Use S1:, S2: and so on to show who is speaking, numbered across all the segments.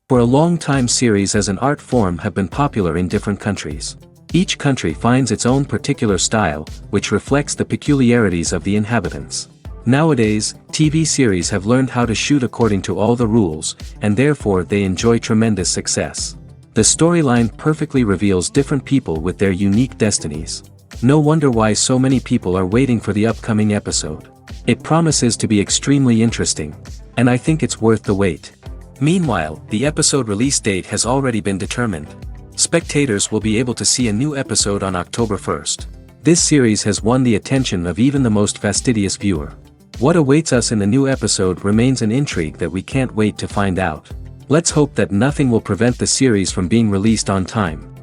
S1: For a long time, series as an art form have been popular in different countries. Each country finds its own particular style, which reflects the peculiarities of the inhabitants. Nowadays, TV series have learned how to shoot according to all the rules, and therefore they enjoy tremendous success. The storyline perfectly reveals different people with their unique destinies. No wonder why so many people are waiting for the upcoming episode. It promises to be extremely interesting, and I think it's worth the wait. Meanwhile, the episode release date has already been determined. Spectators will be able to see a new episode on October 1st. This series has won the attention of even the most fastidious viewer. What awaits us in the new episode remains an intrigue that we can't wait to find out. Let's hope that nothing will prevent the series from being released on time.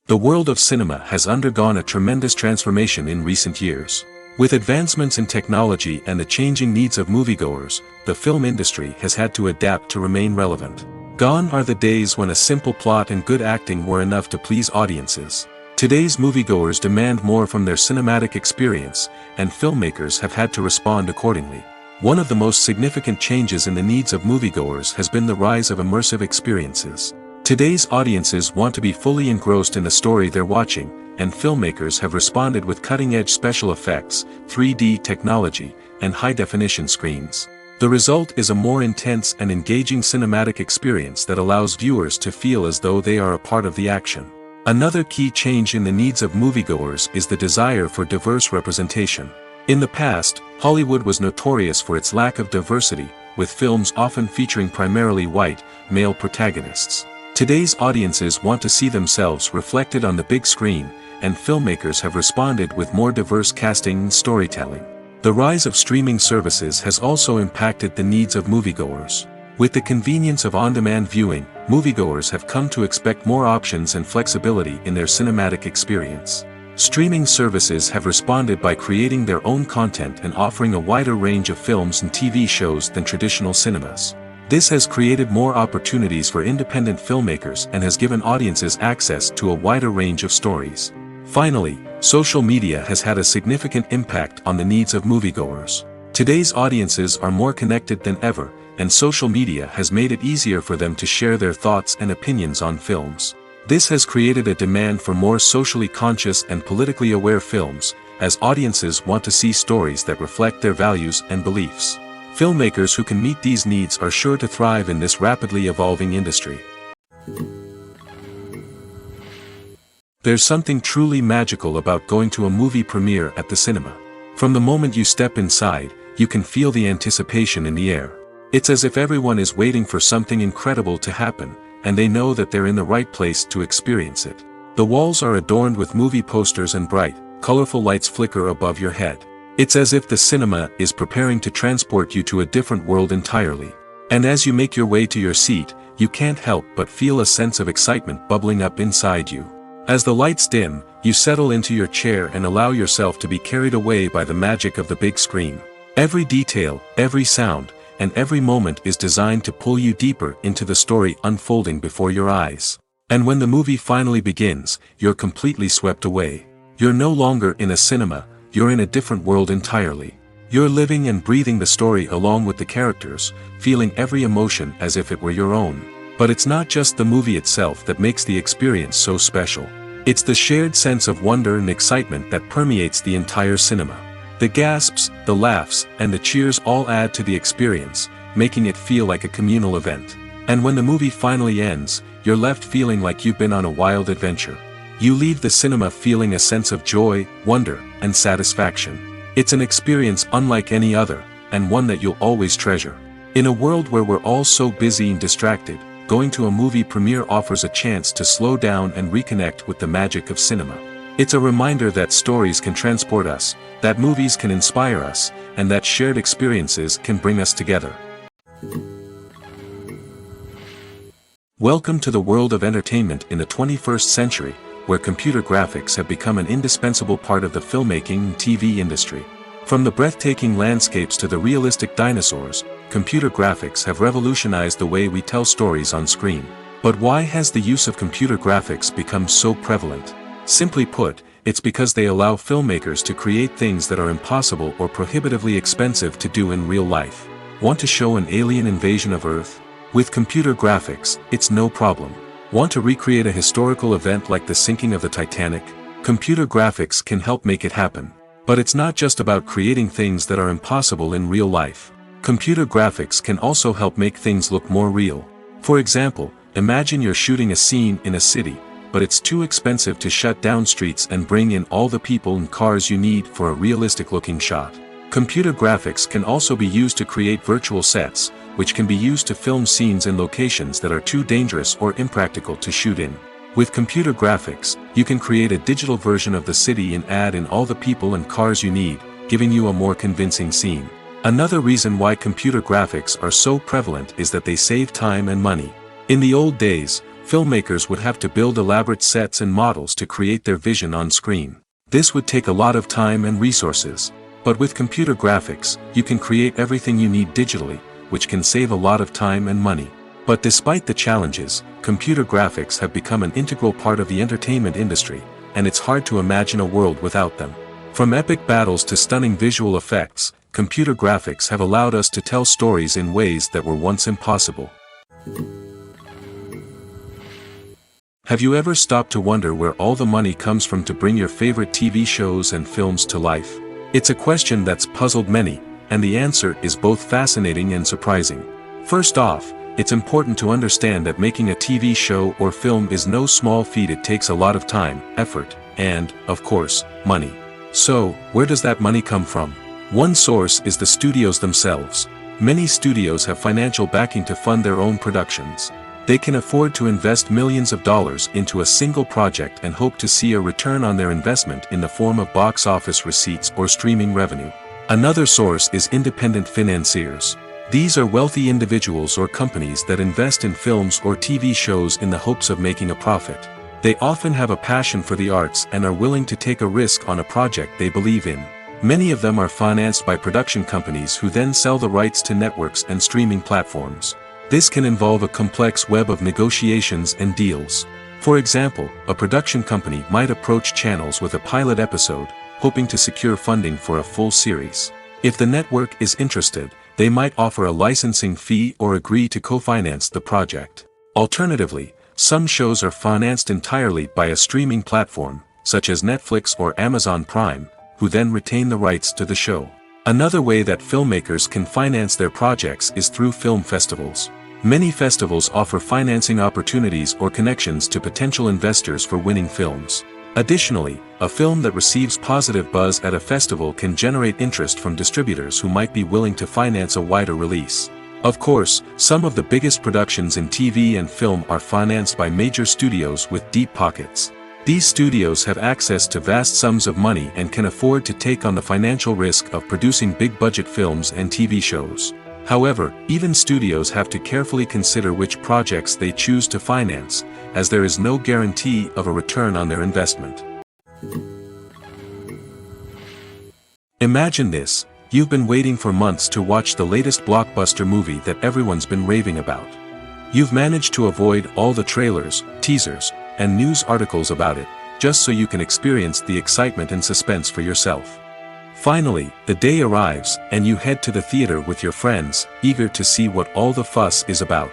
S1: The world of cinema has undergone a tremendous transformation in recent years. With advancements in technology and the changing needs of moviegoers, the film industry has had to adapt to remain relevant. Gone are the days when a simple plot and good acting were enough to please audiences. Today's moviegoers demand more from their cinematic experience, and filmmakers have had to respond accordingly. One of the most significant changes in the needs of moviegoers has been the rise of immersive experiences. Today's audiences want to be fully engrossed in the story they're watching, and filmmakers have responded with cutting-edge special effects, 3D technology, and high-definition screens. The result is a more intense and engaging cinematic experience that allows viewers to feel as though they are a part of the action. Another key change in the needs of moviegoers is the desire for diverse representation. In the past, Hollywood was notorious for its lack of diversity, with films often featuring primarily white, male protagonists. Today's audiences want to see themselves reflected on the big screen, and filmmakers have responded with more diverse casting and storytelling. The rise of streaming services has also impacted the needs of moviegoers. With the convenience of on-demand viewing, moviegoers have come to expect more options and flexibility in their cinematic experience. Streaming services have responded by creating their own content and offering a wider range of films and TV shows than traditional cinemas. This has created more opportunities for independent filmmakers and has given audiences access to a wider range of stories. Finally, social media has had a significant impact on the needs of moviegoers. Today's audiences are more connected than ever, and social media has made it easier for them to share their thoughts and opinions on films. This has created a demand for more socially conscious and politically aware films, as audiences want to see stories that reflect their values and beliefs. Filmmakers who can meet these needs are sure to thrive in this rapidly evolving industry. There's something truly magical about going to a movie premiere at the cinema. From the moment you step inside, you can feel the anticipation in the air. It's as if everyone is waiting for something incredible to happen, and they know that they're in the right place to experience it. The walls are adorned with movie posters and bright, colorful lights flicker above your head. It's as if the cinema is preparing to transport you to a different world entirely. And as you make your way to your seat, you can't help but feel a sense of excitement bubbling up inside you. As the lights dim, you settle into your chair and allow yourself to be carried away by the magic of the big screen. Every detail, every sound, and every moment is designed to pull you deeper into the story unfolding before your eyes. And when the movie finally begins, you're completely swept away. You're no longer in a cinema, you're in a different world entirely. You're living and breathing the story along with the characters, feeling every emotion as if it were your own. But it's not just the movie itself that makes the experience so special. It's the shared sense of wonder and excitement that permeates the entire cinema. The gasps, the laughs, and the cheers all add to the experience, making it feel like a communal event. And when the movie finally ends, you're left feeling like you've been on a wild adventure. You leave the cinema feeling a sense of joy, wonder, and satisfaction. It's an experience unlike any other, and one that you'll always treasure. In a world where we're all so busy and distracted, going to a movie premiere offers a chance to slow down and reconnect with the magic of cinema. It's a reminder that stories can transport us, that movies can inspire us, and that shared experiences can bring us together. Welcome to the world of entertainment in the 21st century, where computer graphics have become an indispensable part of the filmmaking and TV industry. From the breathtaking landscapes to the realistic dinosaurs, computer graphics have revolutionized the way we tell stories on screen. But why has the use of computer graphics become so prevalent? Simply put, it's because they allow filmmakers to create things that are impossible or prohibitively expensive to do in real life. Want to show an alien invasion of Earth? With computer graphics, it's no problem. Want to recreate a historical event like the sinking of the Titanic? Computer graphics can help make it happen. But it's not just about creating things that are impossible in real life. Computer graphics can also help make things look more real. For example, imagine you're shooting a scene in a city, but it's too expensive to shut down streets and bring in all the people and cars you need for a realistic-looking shot. Computer graphics can also be used to create virtual sets, which can be used to film scenes in locations that are too dangerous or impractical to shoot in. With computer graphics, you can create a digital version of the city and add in all the people and cars you need, giving you a more convincing scene. Another reason why computer graphics are so prevalent is that they save time and money. In the old days, filmmakers would have to build elaborate sets and models to create their vision on screen. This would take a lot of time and resources. But with computer graphics, you can create everything you need digitally, which can save a lot of time and money. But despite the challenges, computer graphics have become an integral part of the entertainment industry, and it's hard to imagine a world without them. From epic battles to stunning visual effects, computer graphics have allowed us to tell stories in ways that were once impossible. Have you ever stopped to wonder where all the money comes from to bring your favorite TV shows and films to life? It's a question that's puzzled many, and the answer is both fascinating and surprising. First off, it's important to understand that making a TV show or film is no small feat. It takes a lot of time, effort, and, of course, money. So, where does that money come from? One source is the studios themselves. Many studios have financial backing to fund their own productions. They can afford to invest millions of dollars into a single project and hope to see a return on their investment in the form of box office receipts or streaming revenue. Another source is independent financiers. These are wealthy individuals or companies that invest in films or TV shows in the hopes of making a profit. They often have a passion for the arts and are willing to take a risk on a project they believe in. Many of them are financed by production companies who then sell the rights to networks and streaming platforms. This can involve a complex web of negotiations and deals. For example, a production company might approach channels with a pilot episode, hoping to secure funding for a full series. If the network is interested, they might offer a licensing fee or agree to co-finance the project. Alternatively, some shows are financed entirely by a streaming platform, such as Netflix or Amazon Prime, who then retain the rights to the show. Another way that filmmakers can finance their projects is through film festivals. Many festivals offer financing opportunities or connections to potential investors for winning films. Additionally, a film that receives positive buzz at a festival can generate interest from distributors who might be willing to finance a wider release. Of course, some of the biggest productions in TV and film are financed by major studios with deep pockets. These studios have access to vast sums of money and can afford to take on the financial risk of producing big-budget films and TV shows. However, even studios have to carefully consider which projects they choose to finance, as there is no guarantee of a return on their investment. Imagine this: you've been waiting for months to watch the latest blockbuster movie that everyone's been raving about. You've managed to avoid all the trailers, teasers, and news articles about it, just so you can experience the excitement and suspense for yourself. Finally, the day arrives, and you head to the theater with your friends, eager to see what all the fuss is about.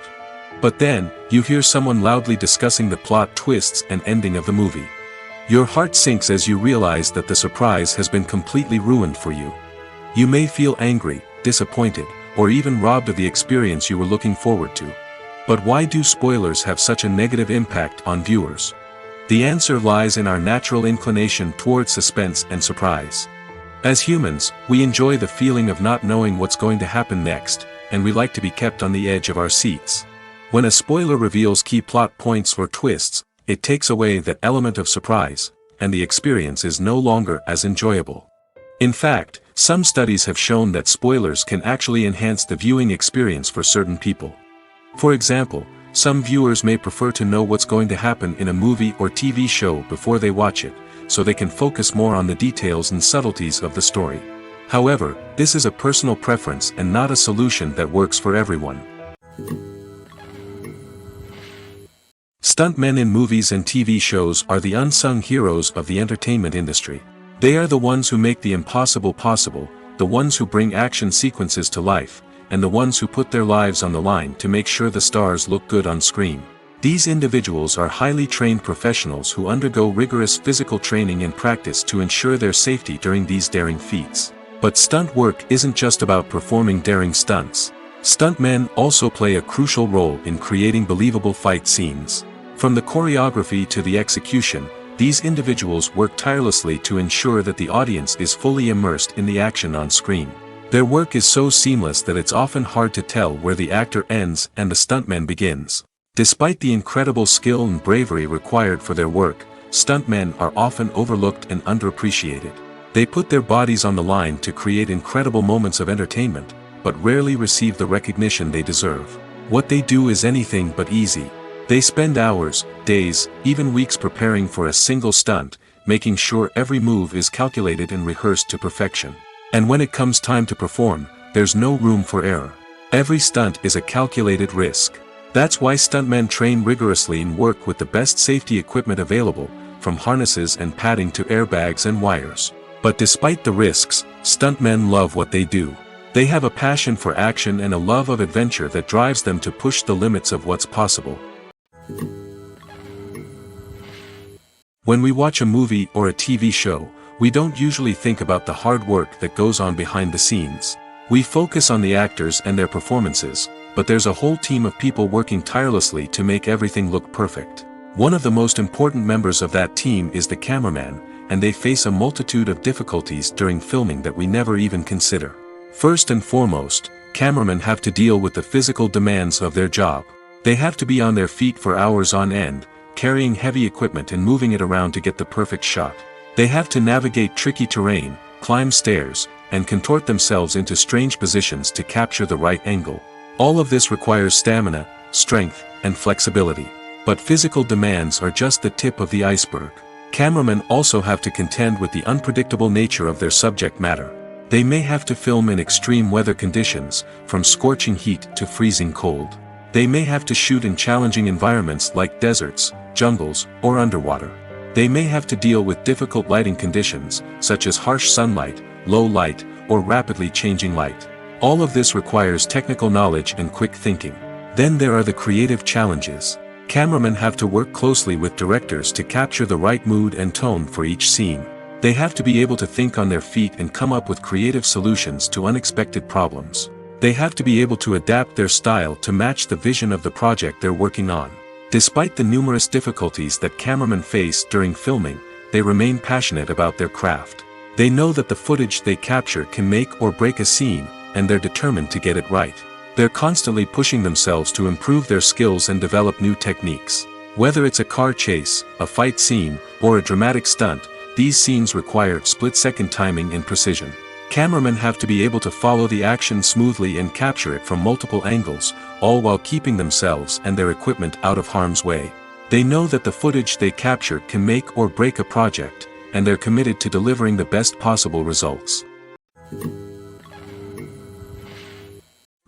S1: But then, you hear someone loudly discussing the plot twists and ending of the movie. Your heart sinks as you realize that the surprise has been completely ruined for you. You may feel angry, disappointed, or even robbed of the experience you were looking forward to. But why do spoilers have such a negative impact on viewers? The answer lies in our natural inclination toward suspense and surprise. As humans, we enjoy the feeling of not knowing what's going to happen next, and we like to be kept on the edge of our seats. When a spoiler reveals key plot points or twists, it takes away that element of surprise, and the experience is no longer as enjoyable. In fact, some studies have shown that spoilers can actually enhance the viewing experience for certain people. For example, some viewers may prefer to know what's going to happen in a movie or TV show before they watch it, so they can focus more on the details and subtleties of the story. However, this is a personal preference and not a solution that works for everyone. Stuntmen in movies and TV shows are the unsung heroes of the entertainment industry. They are the ones who make the impossible possible, the ones who bring action sequences to life, and the ones who put their lives on the line to make sure the stars look good on screen. These individuals are highly trained professionals who undergo rigorous physical training and practice to ensure their safety during these daring feats. But stunt work isn't just about performing daring stunts. Stuntmen also play a crucial role in creating believable fight scenes. From the choreography to the execution, these individuals work tirelessly to ensure that the audience is fully immersed in the action on screen. Their work is so seamless that it's often hard to tell where the actor ends and the stuntman begins. Despite the incredible skill and bravery required for their work, stuntmen are often overlooked and underappreciated. They put their bodies on the line to create incredible moments of entertainment, but rarely receive the recognition they deserve. What they do is anything but easy. They spend hours, days, even weeks preparing for a single stunt, making sure every move is calculated and rehearsed to perfection. And when it comes time to perform, there's no room for error. Every stunt is a calculated risk. That's why stuntmen train rigorously and work with the best safety equipment available, from harnesses and padding to airbags and wires. But despite the risks, stuntmen love what they do. They have a passion for action and a love of adventure that drives them to push the limits of what's possible. When we watch a movie or a TV show, we don't usually think about the hard work that goes on behind the scenes. We focus on the actors and their performances, but there's a whole team of people working tirelessly to make everything look perfect. One of the most important members of that team is the cameraman, and they face a multitude of difficulties during filming that we never even consider. First and foremost, cameramen have to deal with the physical demands of their job. They have to be on their feet for hours on end, carrying heavy equipment and moving it around to get the perfect shot. They have to navigate tricky terrain, climb stairs, and contort themselves into strange positions to capture the right angle. All of this requires stamina, strength, and flexibility. But physical demands are just the tip of the iceberg. Cameramen also have to contend with the unpredictable nature of their subject matter. They may have to film in extreme weather conditions, from scorching heat to freezing cold. They may have to shoot in challenging environments like deserts, jungles, or underwater. They may have to deal with difficult lighting conditions, such as harsh sunlight, low light, or rapidly changing light. All of this requires technical knowledge and quick thinking. Then there are the creative challenges. Cameramen have to work closely with directors to capture the right mood and tone for each scene. They have to be able to think on their feet and come up with creative solutions to unexpected problems. They have to be able to adapt their style to match the vision of the project they're working on. Despite the numerous difficulties that cameramen face during filming, they remain passionate about their craft. They know that the footage they capture can make or break a scene, and they're determined to get it right. They're constantly pushing themselves to improve their skills and develop new techniques. Whether it's a car chase, a fight scene, or a dramatic stunt, these scenes require split-second timing and precision. Cameramen have to be able to follow the action smoothly and capture it from multiple angles, all while keeping themselves and their equipment out of harm's way. They know that the footage they capture can make or break a project, and they're committed to delivering the best possible results.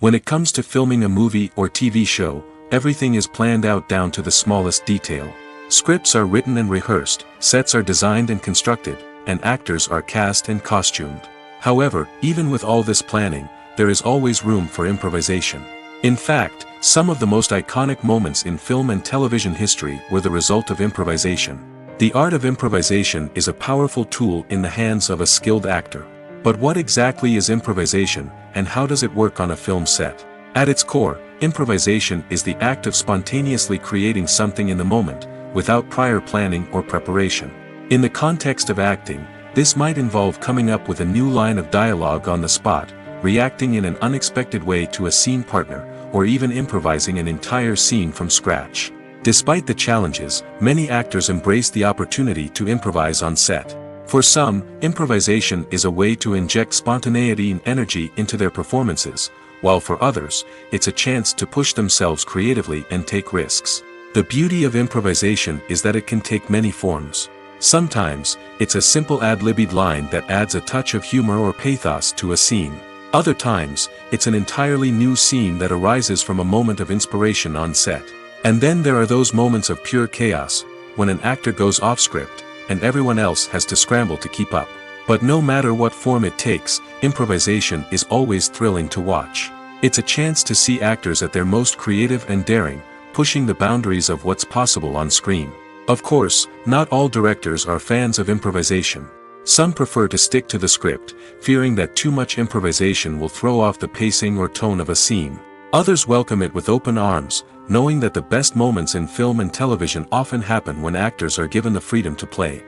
S1: When it comes to filming a movie or TV show, everything is planned out down to the smallest detail. Scripts are written and rehearsed, sets are designed and constructed, and actors are cast and costumed. However, even with all this planning, there is always room for improvisation. In fact, some of the most iconic moments in film and television history were the result of improvisation. The art of improvisation is a powerful tool in the hands of a skilled actor. But what exactly is improvisation, and how does it work on a film set? At its core, improvisation is the act of spontaneously creating something in the moment, without prior planning or preparation. In the context of acting, this might involve coming up with a new line of dialogue on the spot, reacting in an unexpected way to a scene partner, or even improvising an entire scene from scratch. Despite the challenges, many actors embrace the opportunity to improvise on set. For some, improvisation is a way to inject spontaneity and energy into their performances, while for others, it's a chance to push themselves creatively and take risks. The beauty of improvisation is that it can take many forms. Sometimes, it's a simple ad-libbed line that adds a touch of humor or pathos to a scene. Other times, it's an entirely new scene that arises from a moment of inspiration on set. And then there are those moments of pure chaos, when an actor goes off script, and everyone else has to scramble to keep up. But no matter what form it takes, improvisation is always thrilling to watch. It's a chance to see actors at their most creative and daring, pushing the boundaries of what's possible on screen. Of course, not all directors are fans of improvisation. Some prefer to stick to the script, fearing that too much improvisation will throw off the pacing or tone of a scene. Others welcome it with open arms, knowing that the best moments in film and television often happen when actors are given the freedom to play.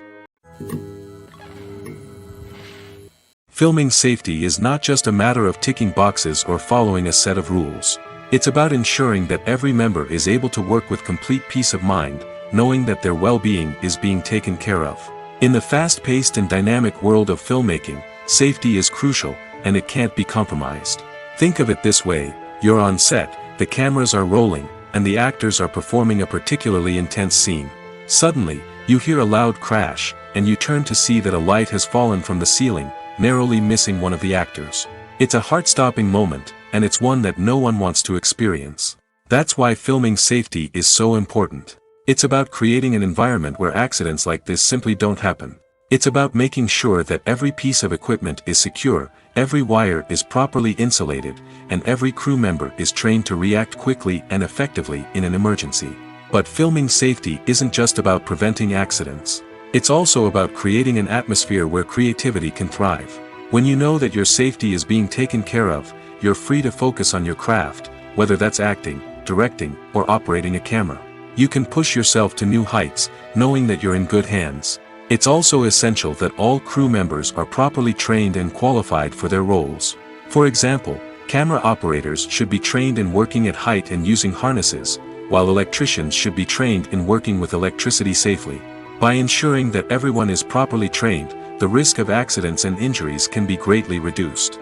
S1: Filming safety is not just a matter of ticking boxes or following a set of rules. It's about ensuring that every member is able to work with complete peace of mind, knowing that their well-being is being taken care of. In the fast-paced and dynamic world of filmmaking, safety is crucial, and it can't be compromised. Think of it this way: you're on set, the cameras are rolling, and the actors are performing a particularly intense scene. Suddenly, you hear a loud crash, and you turn to see that a light has fallen from the ceiling, narrowly missing one of the actors. It's a heart-stopping moment, and it's one that no one wants to experience. That's why filming safety is so important. It's about creating an environment where accidents like this simply don't happen. It's about making sure that every piece of equipment is secure, every wire is properly insulated, and every crew member is trained to react quickly and effectively in an emergency. But filming safety isn't just about preventing accidents. It's also about creating an atmosphere where creativity can thrive. When you know that your safety is being taken care of, you're free to focus on your craft, whether that's acting, directing, or operating a camera. You can push yourself to new heights, knowing that you're in good hands. It's also essential that all crew members are properly trained and qualified for their roles. For example, camera operators should be trained in working at height and using harnesses, while electricians should be trained in working with electricity safely. By ensuring that everyone is properly trained, the risk of accidents and injuries can be greatly reduced.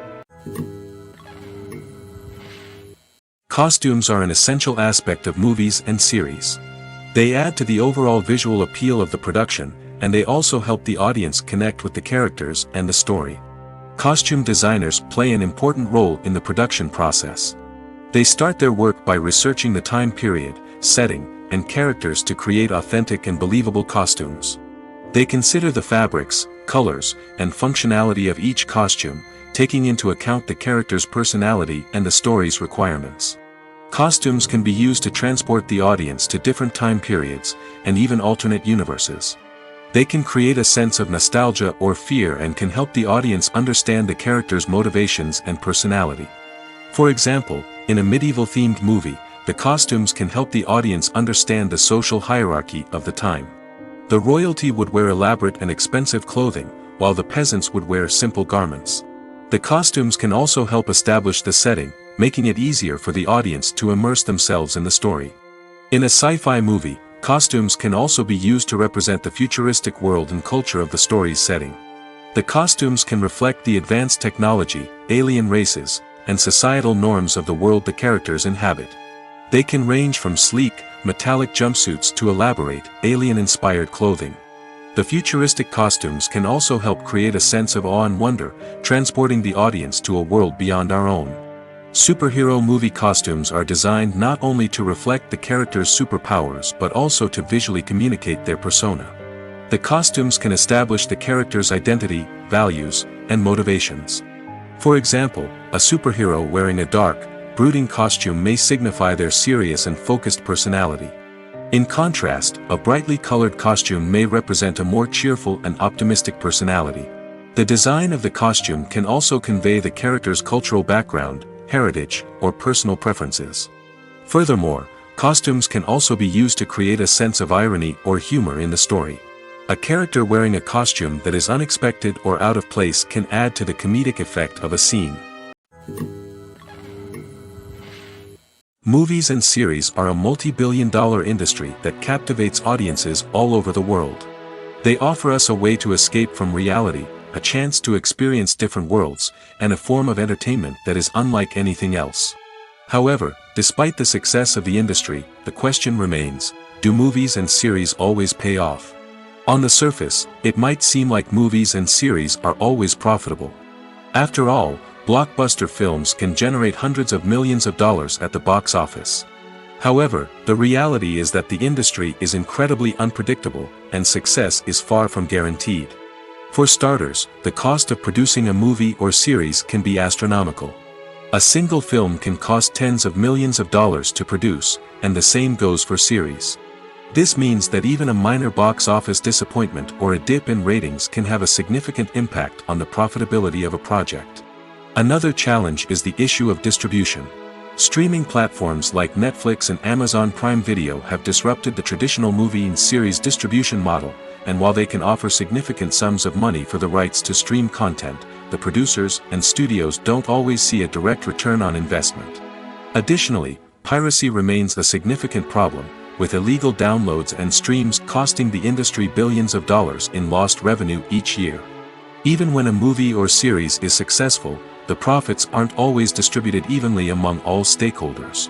S1: Costumes are an essential aspect of movies and series. They add to the overall visual appeal of the production, and they also help the audience connect with the characters and the story. Costume designers play an important role in the production process. They start their work by researching the time period, setting, and characters to create authentic and believable costumes. They consider the fabrics, colors, and functionality of each costume, taking into account the character's personality and the story's requirements. Costumes can be used to transport the audience to different time periods, and even alternate universes. They can create a sense of nostalgia or fear and can help the audience understand the character's motivations and personality. For example, in a medieval-themed movie, the costumes can help the audience understand the social hierarchy of the time. The royalty would wear elaborate and expensive clothing, while the peasants would wear simple garments. The costumes can also help establish the setting, making it easier for the audience to immerse themselves in the story. In a sci-fi movie, costumes can also be used to represent the futuristic world and culture of the story's setting. The costumes can reflect the advanced technology, alien races, and societal norms of the world the characters inhabit. They can range from sleek, metallic jumpsuits to elaborate, alien-inspired clothing. The futuristic costumes can also help create a sense of awe and wonder, transporting the audience to a world beyond our own. Superhero movie costumes are designed not only to reflect the character's superpowers but also to visually communicate their persona. The costumes can establish the character's identity, values, and motivations. For example, a superhero wearing a dark, brooding costume may signify their serious and focused personality. In contrast, a brightly colored costume may represent a more cheerful and optimistic personality. The design of the costume can also convey the character's cultural background, heritage, or personal preferences. Furthermore, costumes can also be used to create a sense of irony or humor in the story. A character wearing a costume that is unexpected or out of place can add to the comedic effect of a scene. Movies and series are a multi-billion-dollar industry that captivates audiences all over the world. They offer us a way to escape from reality, a chance to experience different worlds, and a form of entertainment that is unlike anything else. However, despite the success of the industry, the question remains, do movies and series always pay off? On the surface, it might seem like movies and series are always profitable. After all, blockbuster films can generate hundreds of millions of dollars at the box office. However, the reality is that the industry is incredibly unpredictable, and success is far from guaranteed. For starters, the cost of producing a movie or series can be astronomical. A single film can cost tens of millions of dollars to produce, and the same goes for series. This means that even a minor box office disappointment or a dip in ratings can have a significant impact on the profitability of a project. Another challenge is the issue of distribution. Streaming platforms like Netflix and Amazon Prime Video have disrupted the traditional movie and series distribution model, and while they can offer significant sums of money for the rights to stream content, the producers and studios don't always see a direct return on investment. Additionally, piracy remains a significant problem, with illegal downloads and streams costing the industry billions of dollars in lost revenue each year. Even when a movie or series is successful, the profits aren't always distributed evenly among all stakeholders.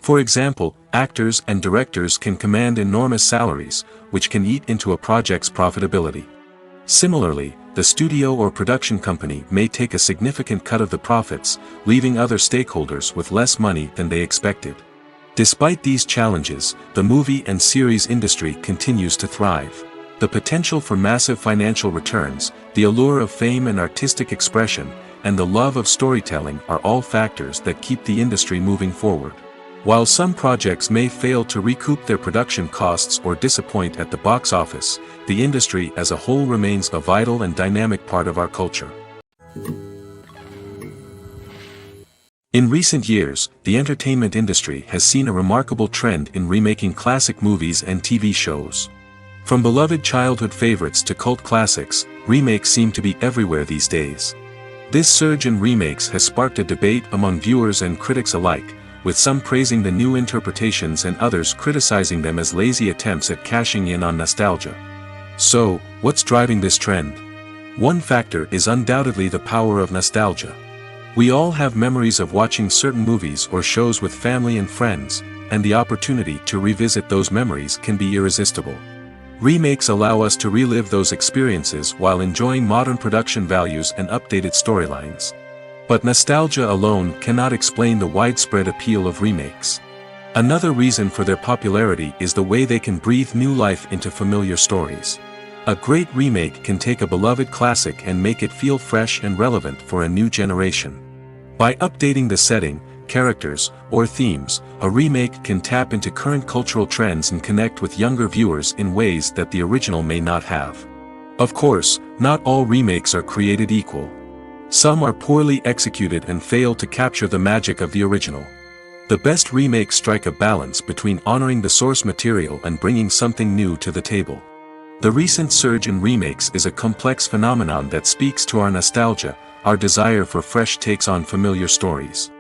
S1: For example, actors and directors can command enormous salaries, which can eat into a project's profitability. Similarly, the studio or production company may take a significant cut of the profits, leaving other stakeholders with less money than they expected. Despite these challenges, the movie and series industry continues to thrive. The potential for massive financial returns, the allure of fame and artistic expression, and the love of storytelling are all factors that keep the industry moving forward. While some projects may fail to recoup their production costs or disappoint at the box office, the industry as a whole remains a vital and dynamic part of our culture. In recent years, the entertainment industry has seen a remarkable trend in remaking classic movies and TV shows. From beloved childhood favorites to cult classics, remakes seem to be everywhere these days. This surge in remakes has sparked a debate among viewers and critics alike, with some praising the new interpretations and others criticizing them as lazy attempts at cashing in on nostalgia. So, what's driving this trend? One factor is undoubtedly the power of nostalgia. We all have memories of watching certain movies or shows with family and friends, and the opportunity to revisit those memories can be irresistible. Remakes allow us to relive those experiences while enjoying modern production values and updated storylines. But nostalgia alone cannot explain the widespread appeal of remakes. Another reason for their popularity is the way they can breathe new life into familiar stories. A great remake can take a beloved classic and make it feel fresh and relevant for a new generation. By updating the setting, characters, or themes, a remake can tap into current cultural trends and connect with younger viewers in ways that the original may not have. Of course, not all remakes are created equal. Some are poorly executed and fail to capture the magic of the original. The best remakes strike a balance between honoring the source material and bringing something new to the table. The recent surge in remakes is a complex phenomenon that speaks to our nostalgia, our desire for fresh takes on familiar stories.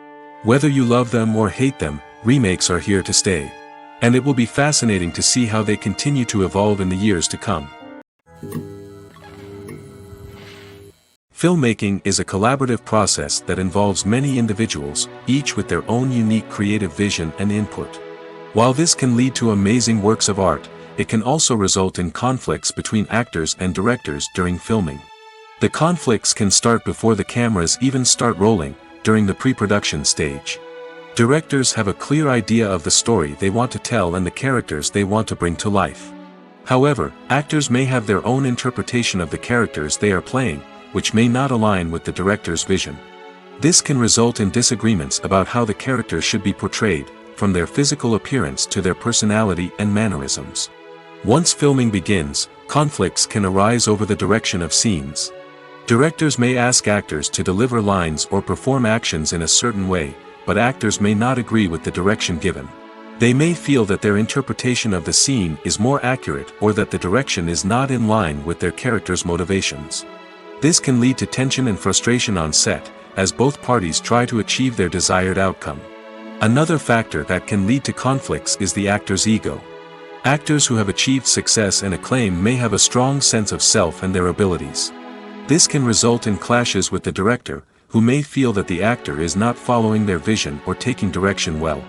S1: Whether you love them or hate them, remakes are here to stay. And it will be fascinating to see how they continue to evolve in the years to come. Filmmaking is a collaborative process that involves many individuals, each with their own unique creative vision and input. While this can lead to amazing works of art, it can also result in conflicts between actors and directors during filming. The conflicts can start before the cameras even start rolling, during the pre-production stage. Directors have a clear idea of the story they want to tell and the characters they want to bring to life. However, actors may have their own interpretation of the characters they are playing, which may not align with the director's vision. This can result in disagreements about how the characters should be portrayed, from their physical appearance to their personality and mannerisms. Once filming begins, conflicts can arise over the direction of scenes. Directors may ask actors to deliver lines or perform actions in a certain way, but actors may not agree with the direction given. They may feel that their interpretation of the scene is more accurate or that the direction is not in line with their character's motivations. This can lead to tension and frustration on set, as both parties try to achieve their desired outcome. Another factor that can lead to conflicts is the actor's ego. Actors who have achieved success and acclaim may have a strong sense of self and their abilities. This can result in clashes with the director, who may feel that the actor is not following their vision or taking direction well.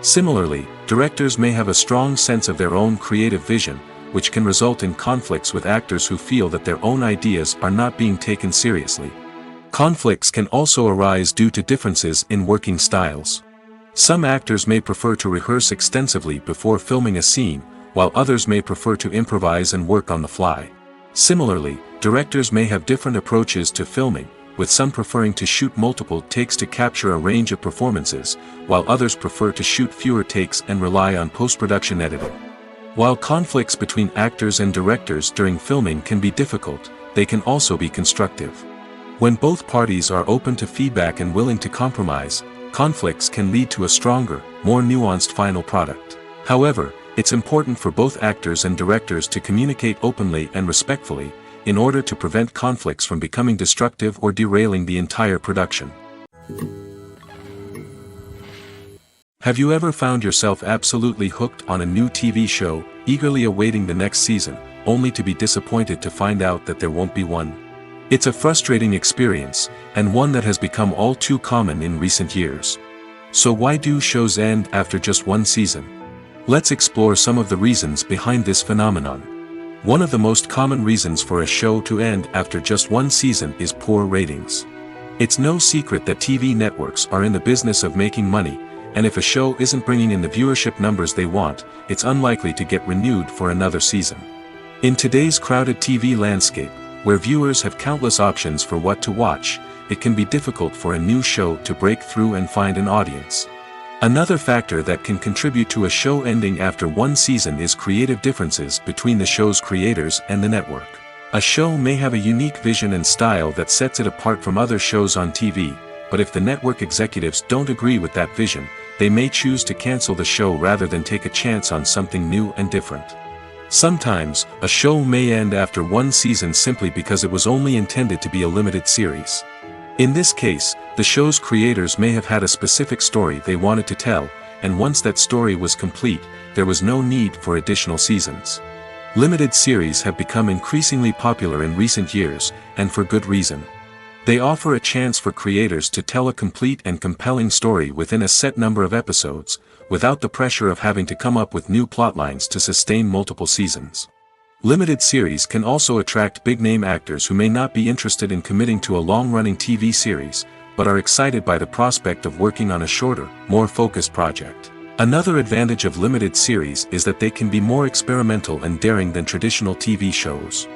S1: Similarly, directors may have a strong sense of their own creative vision, which can result in conflicts with actors who feel that their own ideas are not being taken seriously. Conflicts can also arise due to differences in working styles. Some actors may prefer to rehearse extensively before filming a scene, while others may prefer to improvise and work on the fly. Similarly, directors may have different approaches to filming, with some preferring to shoot multiple takes to capture a range of performances, while others prefer to shoot fewer takes and rely on post-production editing. While conflicts between actors and directors during filming can be difficult, they can also be constructive. When both parties are open to feedback and willing to compromise, conflicts can lead to a stronger, more nuanced final product. However, it's important for both actors and directors to communicate openly and respectfully, in order to prevent conflicts from becoming destructive or derailing the entire production. Have you ever found yourself absolutely hooked on a new TV show, eagerly awaiting the next season, only to be disappointed to find out that there won't be one? It's a frustrating experience, and one that has become all too common in recent years. So why do shows end after just one season? Let's explore some of the reasons behind this phenomenon. One of the most common reasons for a show to end after just one season is poor ratings. It's no secret that TV networks are in the business of making money, and if a show isn't bringing in the viewership numbers they want, it's unlikely to get renewed for another season. In today's crowded TV landscape, where viewers have countless options for what to watch, it can be difficult for a new show to break through and find an audience. Another factor that can contribute to a show ending after one season is creative differences between the show's creators and the network. A show may have a unique vision and style that sets it apart from other shows on TV, but if the network executives don't agree with that vision, they may choose to cancel the show rather than take a chance on something new and different. Sometimes, a show may end after one season simply because it was only intended to be a limited series. In this case, the show's creators may have had a specific story they wanted to tell, and once that story was complete, there was no need for additional seasons. Limited series have become increasingly popular in recent years, and for good reason. They offer a chance for creators to tell a complete and compelling story within a set number of episodes, without the pressure of having to come up with new plotlines to sustain multiple seasons. Limited series can also attract big-name actors who may not be interested in committing to a long-running TV series, but are excited by the prospect of working on a shorter, more focused project. Another advantage of limited series is that they can be more experimental and daring than traditional TV shows.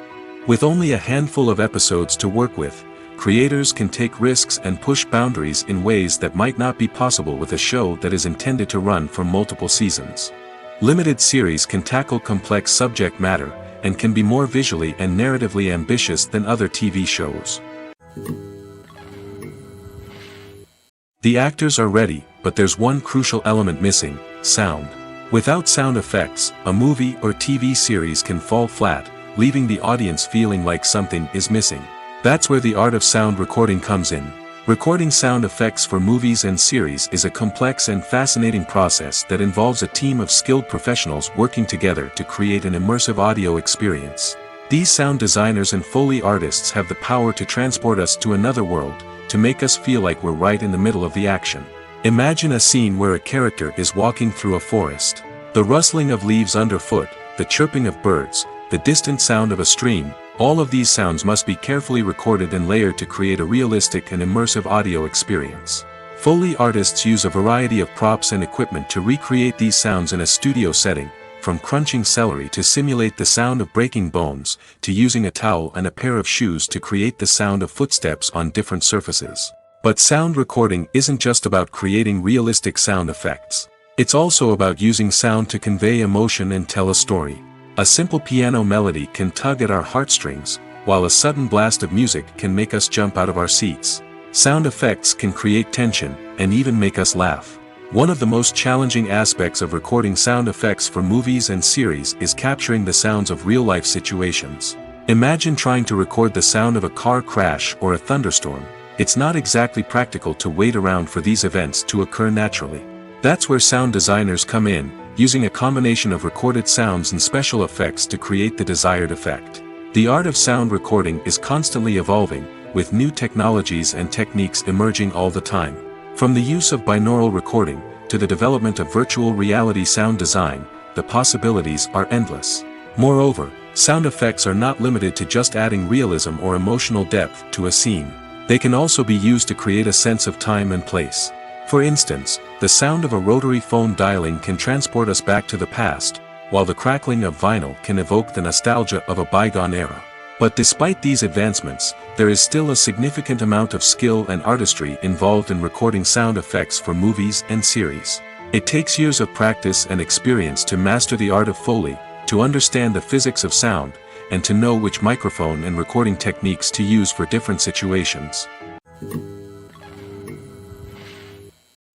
S1: With only a handful of episodes to work with, creators can take risks and push boundaries in ways that might not be possible with a show that is intended to run for multiple seasons. Limited series can tackle complex subject matter, and can be more visually and narratively ambitious than other TV shows. The actors are ready, but there's one crucial element missing: sound. Without sound effects, a movie or TV series can fall flat, leaving the audience feeling like something is missing. That's where the art of sound recording comes in. Recording sound effects for movies and series is a complex and fascinating process that involves a team of skilled professionals working together to create an immersive audio experience. These sound designers and Foley artists have the power to transport us to another world, to make us feel like we're right in the middle of the action. Imagine a scene where a character is walking through a forest. The rustling of leaves underfoot, the chirping of birds, the distant sound of a stream, all of these sounds must be carefully recorded and layered to create a realistic and immersive audio experience. Foley artists use a variety of props and equipment to recreate these sounds in a studio setting, from crunching celery to simulate the sound of breaking bones, to using a towel and a pair of shoes to create the sound of footsteps on different surfaces. But sound recording isn't just about creating realistic sound effects. It's also about using sound to convey emotion and tell a story. A simple piano melody can tug at our heartstrings, while a sudden blast of music can make us jump out of our seats. Sound effects can create tension, and even make us laugh. One of the most challenging aspects of recording sound effects for movies and series is capturing the sounds of real-life situations. Imagine trying to record the sound of a car crash or a thunderstorm. It's not exactly practical to wait around for these events to occur naturally. That's where sound designers come in, using a combination of recorded sounds and special effects to create the desired effect. The art of sound recording is constantly evolving, with new technologies and techniques emerging all the time. From the use of binaural recording, to the development of virtual reality sound design, the possibilities are endless. Moreover, sound effects are not limited to just adding realism or emotional depth to a scene. They can also be used to create a sense of time and place. For instance, the sound of a rotary phone dialing can transport us back to the past, while the crackling of vinyl can evoke the nostalgia of a bygone era. But despite these advancements, there is still a significant amount of skill and artistry involved in recording sound effects for movies and series. It takes years of practice and experience to master the art of Foley, to understand the physics of sound, and to know which microphone and recording techniques to use for different situations.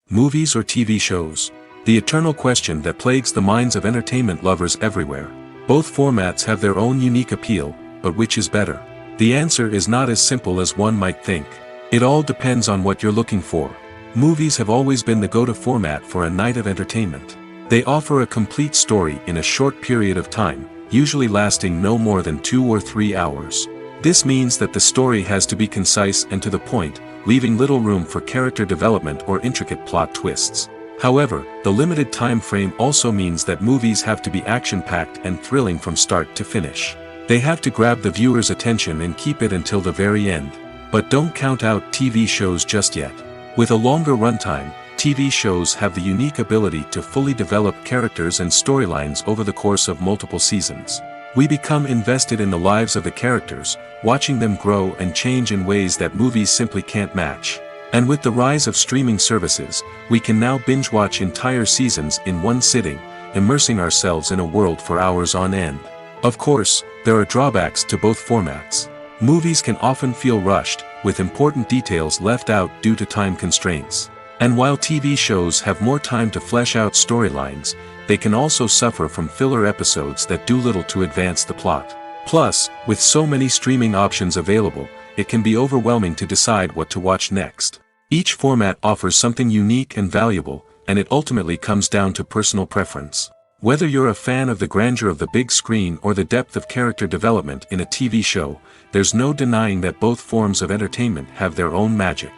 S1: Movies or TV shows? The eternal question that plagues the minds of entertainment lovers everywhere. Both formats have their own unique appeal, but which is better? The answer is not as simple as one might think. It all depends on what you're looking for. Movies have always been the go-to format for a night of entertainment. They offer a complete story in a short period of time, usually lasting no more than 2 or 3 hours. This means that the story has to be concise and to the point, leaving little room for character development or intricate plot twists. However, the limited time frame also means that movies have to be action-packed and thrilling from start to finish. They have to grab the viewer's attention and keep it until the very end. But don't count out TV shows just yet. With a longer runtime, TV shows have the unique ability to fully develop characters and storylines over the course of multiple seasons. We become invested in the lives of the characters, watching them grow and change in ways that movies simply can't match. And with the rise of streaming services, we can now binge-watch entire seasons in one sitting, immersing ourselves in a world for hours on end. Of course, there are drawbacks to both formats. Movies can often feel rushed, with important details left out due to time constraints. And while TV shows have more time to flesh out storylines, they can also suffer from filler episodes that do little to advance the plot. Plus, with so many streaming options available, it can be overwhelming to decide what to watch next. Each format offers something unique and valuable, and it ultimately comes down to personal preference. Whether you're a fan of the grandeur of the big screen or the depth of character development in a TV show, there's no denying that both forms of entertainment have their own magic.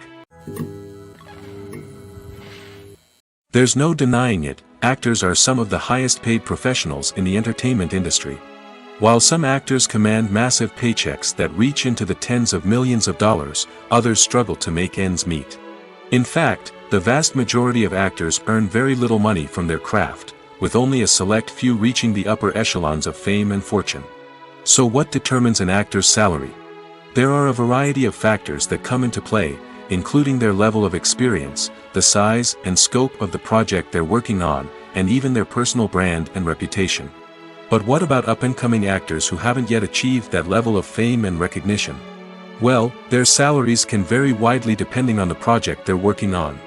S1: There's no denying it, actors are some of the highest paid professionals in the entertainment industry. While some actors command massive paychecks that reach into the tens of millions of dollars, others struggle to make ends meet. In fact, the vast majority of actors earn very little money from their craft, with only a select few reaching the upper echelons of fame and fortune. So what determines an actor's salary? There are a variety of factors that come into play, including their level of experience, the size and scope of the project they're working on, and even their personal brand and reputation. But what about up-and-coming actors who haven't yet achieved that level of fame and recognition? Well, their salaries can vary widely depending on the project they're working on.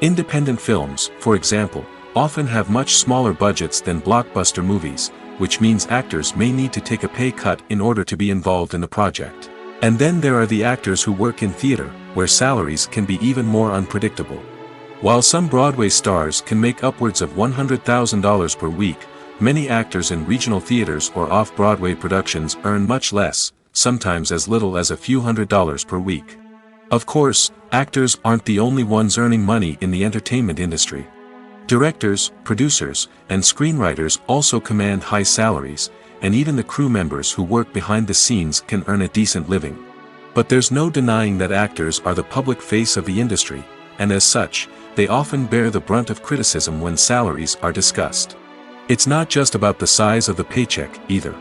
S1: Independent films, for example, often have much smaller budgets than blockbuster movies, which means actors may need to take a pay cut in order to be involved in the project. And then there are the actors who work in theater, where salaries can be even more unpredictable. While some Broadway stars can make upwards of $100,000 per week, many actors in regional theaters or off-Broadway productions earn much less, sometimes as little as a few $100s per week. Of course, actors aren't the only ones earning money in the entertainment industry. Directors, producers, and screenwriters also command high salaries, and even the crew members who work behind the scenes can earn a decent living. But there's no denying that actors are the public face of the industry, and as such, they often bear the brunt of criticism when salaries are discussed. It's not just about the size of the paycheck, either.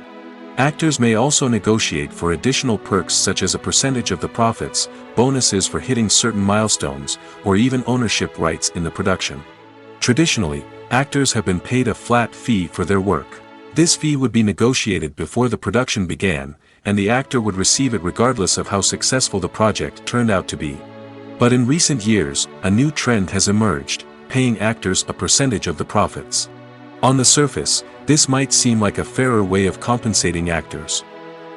S1: Actors may also negotiate for additional perks such as a percentage of the profits, bonuses for hitting certain milestones, or even ownership rights in the production. Traditionally, actors have been paid a flat fee for their work. This fee would be negotiated before the production began, and the actor would receive it regardless of how successful the project turned out to be. But in recent years, a new trend has emerged, paying actors a percentage of the profits. On the surface, this might seem like a fairer way of compensating actors.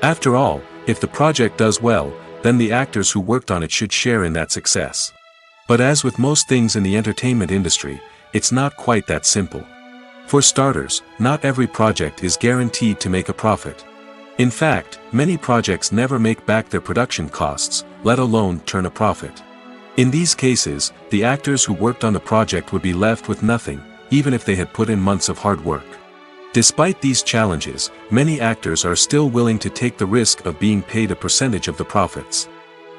S1: After all, if the project does well, then the actors who worked on it should share in that success. But as with most things in the entertainment industry, it's not quite that simple. For starters, not every project is guaranteed to make a profit. In fact, many projects never make back their production costs, let alone turn a profit. In these cases, the actors who worked on the project would be left with nothing, even if they had put in months of hard work. Despite these challenges, many actors are still willing to take the risk of being paid a percentage of the profits.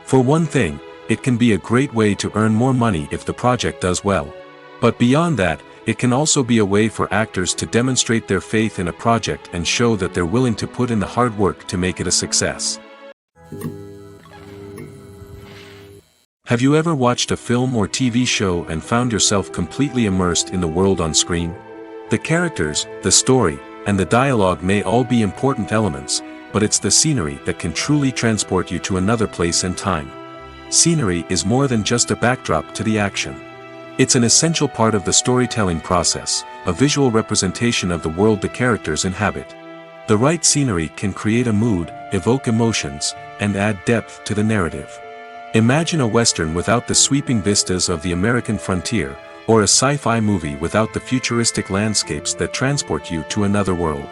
S1: For one thing, it can be a great way to earn more money if the project does well. But beyond that, it can also be a way for actors to demonstrate their faith in a project and show that they're willing to put in the hard work to make it a success. Have you ever watched a film or TV show and found yourself completely immersed in the world on screen? The characters, the story, and the dialogue may all be important elements, but it's the scenery that can truly transport you to another place and time. Scenery is more than just a backdrop to the action. It's an essential part of the storytelling process, a visual representation of the world the characters inhabit. The right scenery can create a mood, evoke emotions, and add depth to the narrative. Imagine a Western without the sweeping vistas of the American frontier, or a sci-fi movie without the futuristic landscapes that transport you to another world.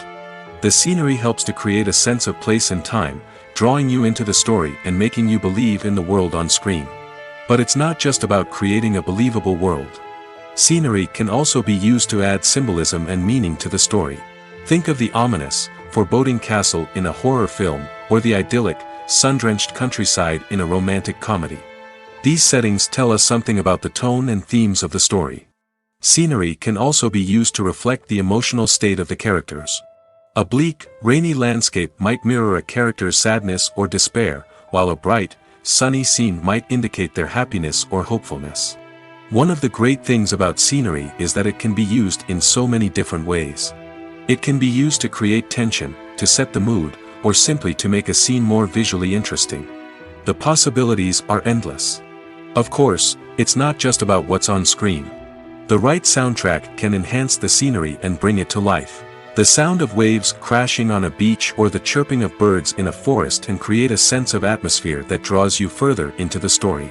S1: The scenery helps to create a sense of place and time, drawing you into the story and making you believe in the world on screen. But it's not just about creating a believable world. Scenery can also be used to add symbolism and meaning to the story. Think of the ominous, foreboding castle in a horror film, or the idyllic, sun-drenched countryside in a romantic comedy. These settings tell us something about the tone and themes of the story. Scenery can also be used to reflect the emotional state of the characters. A bleak, rainy landscape might mirror a character's sadness or despair, while a bright, sunny scene might indicate their happiness or hopefulness. One of the great things about scenery is that it can be used in so many different ways. It can be used to create tension, to set the mood, or simply to make a scene more visually interesting. The possibilities are endless. Of course, it's not just about what's on screen. The right soundtrack can enhance the scenery and bring it to life. The sound of waves crashing on a beach or the chirping of birds in a forest can create a sense of atmosphere that draws you further into the story.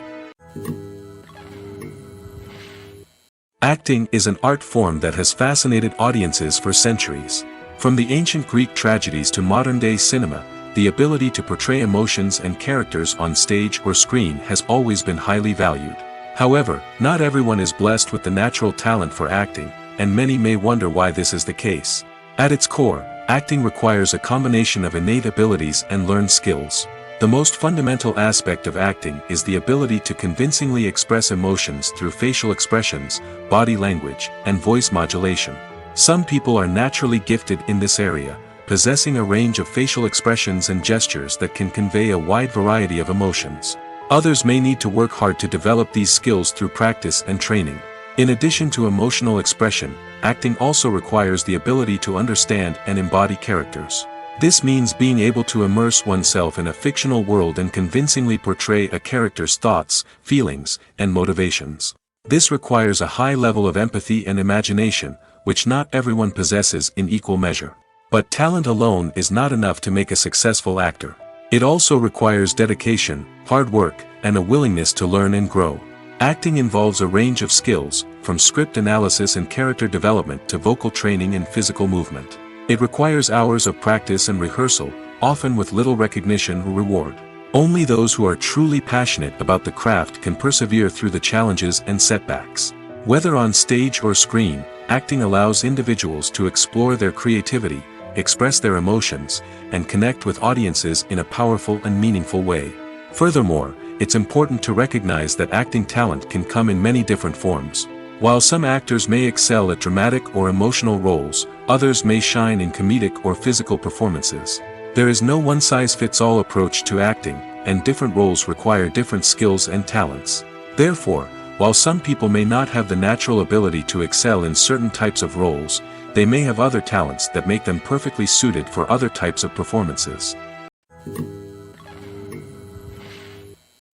S1: Acting is an art form that has fascinated audiences for centuries. From the ancient Greek tragedies to modern-day cinema, the ability to portray emotions and characters on stage or screen has always been highly valued. However, not everyone is blessed with the natural talent for acting, and many may wonder why this is the case. At its core, acting requires a combination of innate abilities and learned skills. The most fundamental aspect of acting is the ability to convincingly express emotions through facial expressions, body language, and voice modulation. Some people are naturally gifted in this area, possessing a range of facial expressions and gestures that can convey a wide variety of emotions. Others may need to work hard to develop these skills through practice and training. In addition to emotional expression, acting also requires the ability to understand and embody characters. This means being able to immerse oneself in a fictional world and convincingly portray a character's thoughts, feelings, and motivations. This requires a high level of empathy and imagination, which not everyone possesses in equal measure. But talent alone is not enough to make a successful actor. It also requires dedication, hard work, and a willingness to learn and grow. Acting involves a range of skills, from script analysis and character development to vocal training and physical movement. It requires hours of practice and rehearsal, often with little recognition or reward. Only those who are truly passionate about the craft can persevere through the challenges and setbacks. Whether on stage or screen, acting allows individuals to explore their creativity, express their emotions, and connect with audiences in a powerful and meaningful way. Furthermore, it's important to recognize that acting talent can come in many different forms. While some actors may excel at dramatic or emotional roles, others may shine in comedic or physical performances. There is no one-size-fits-all approach to acting, and different roles require different skills and talents. Therefore, while some people may not have the natural ability to excel in certain types of roles, they may have other talents that make them perfectly suited for other types of performances.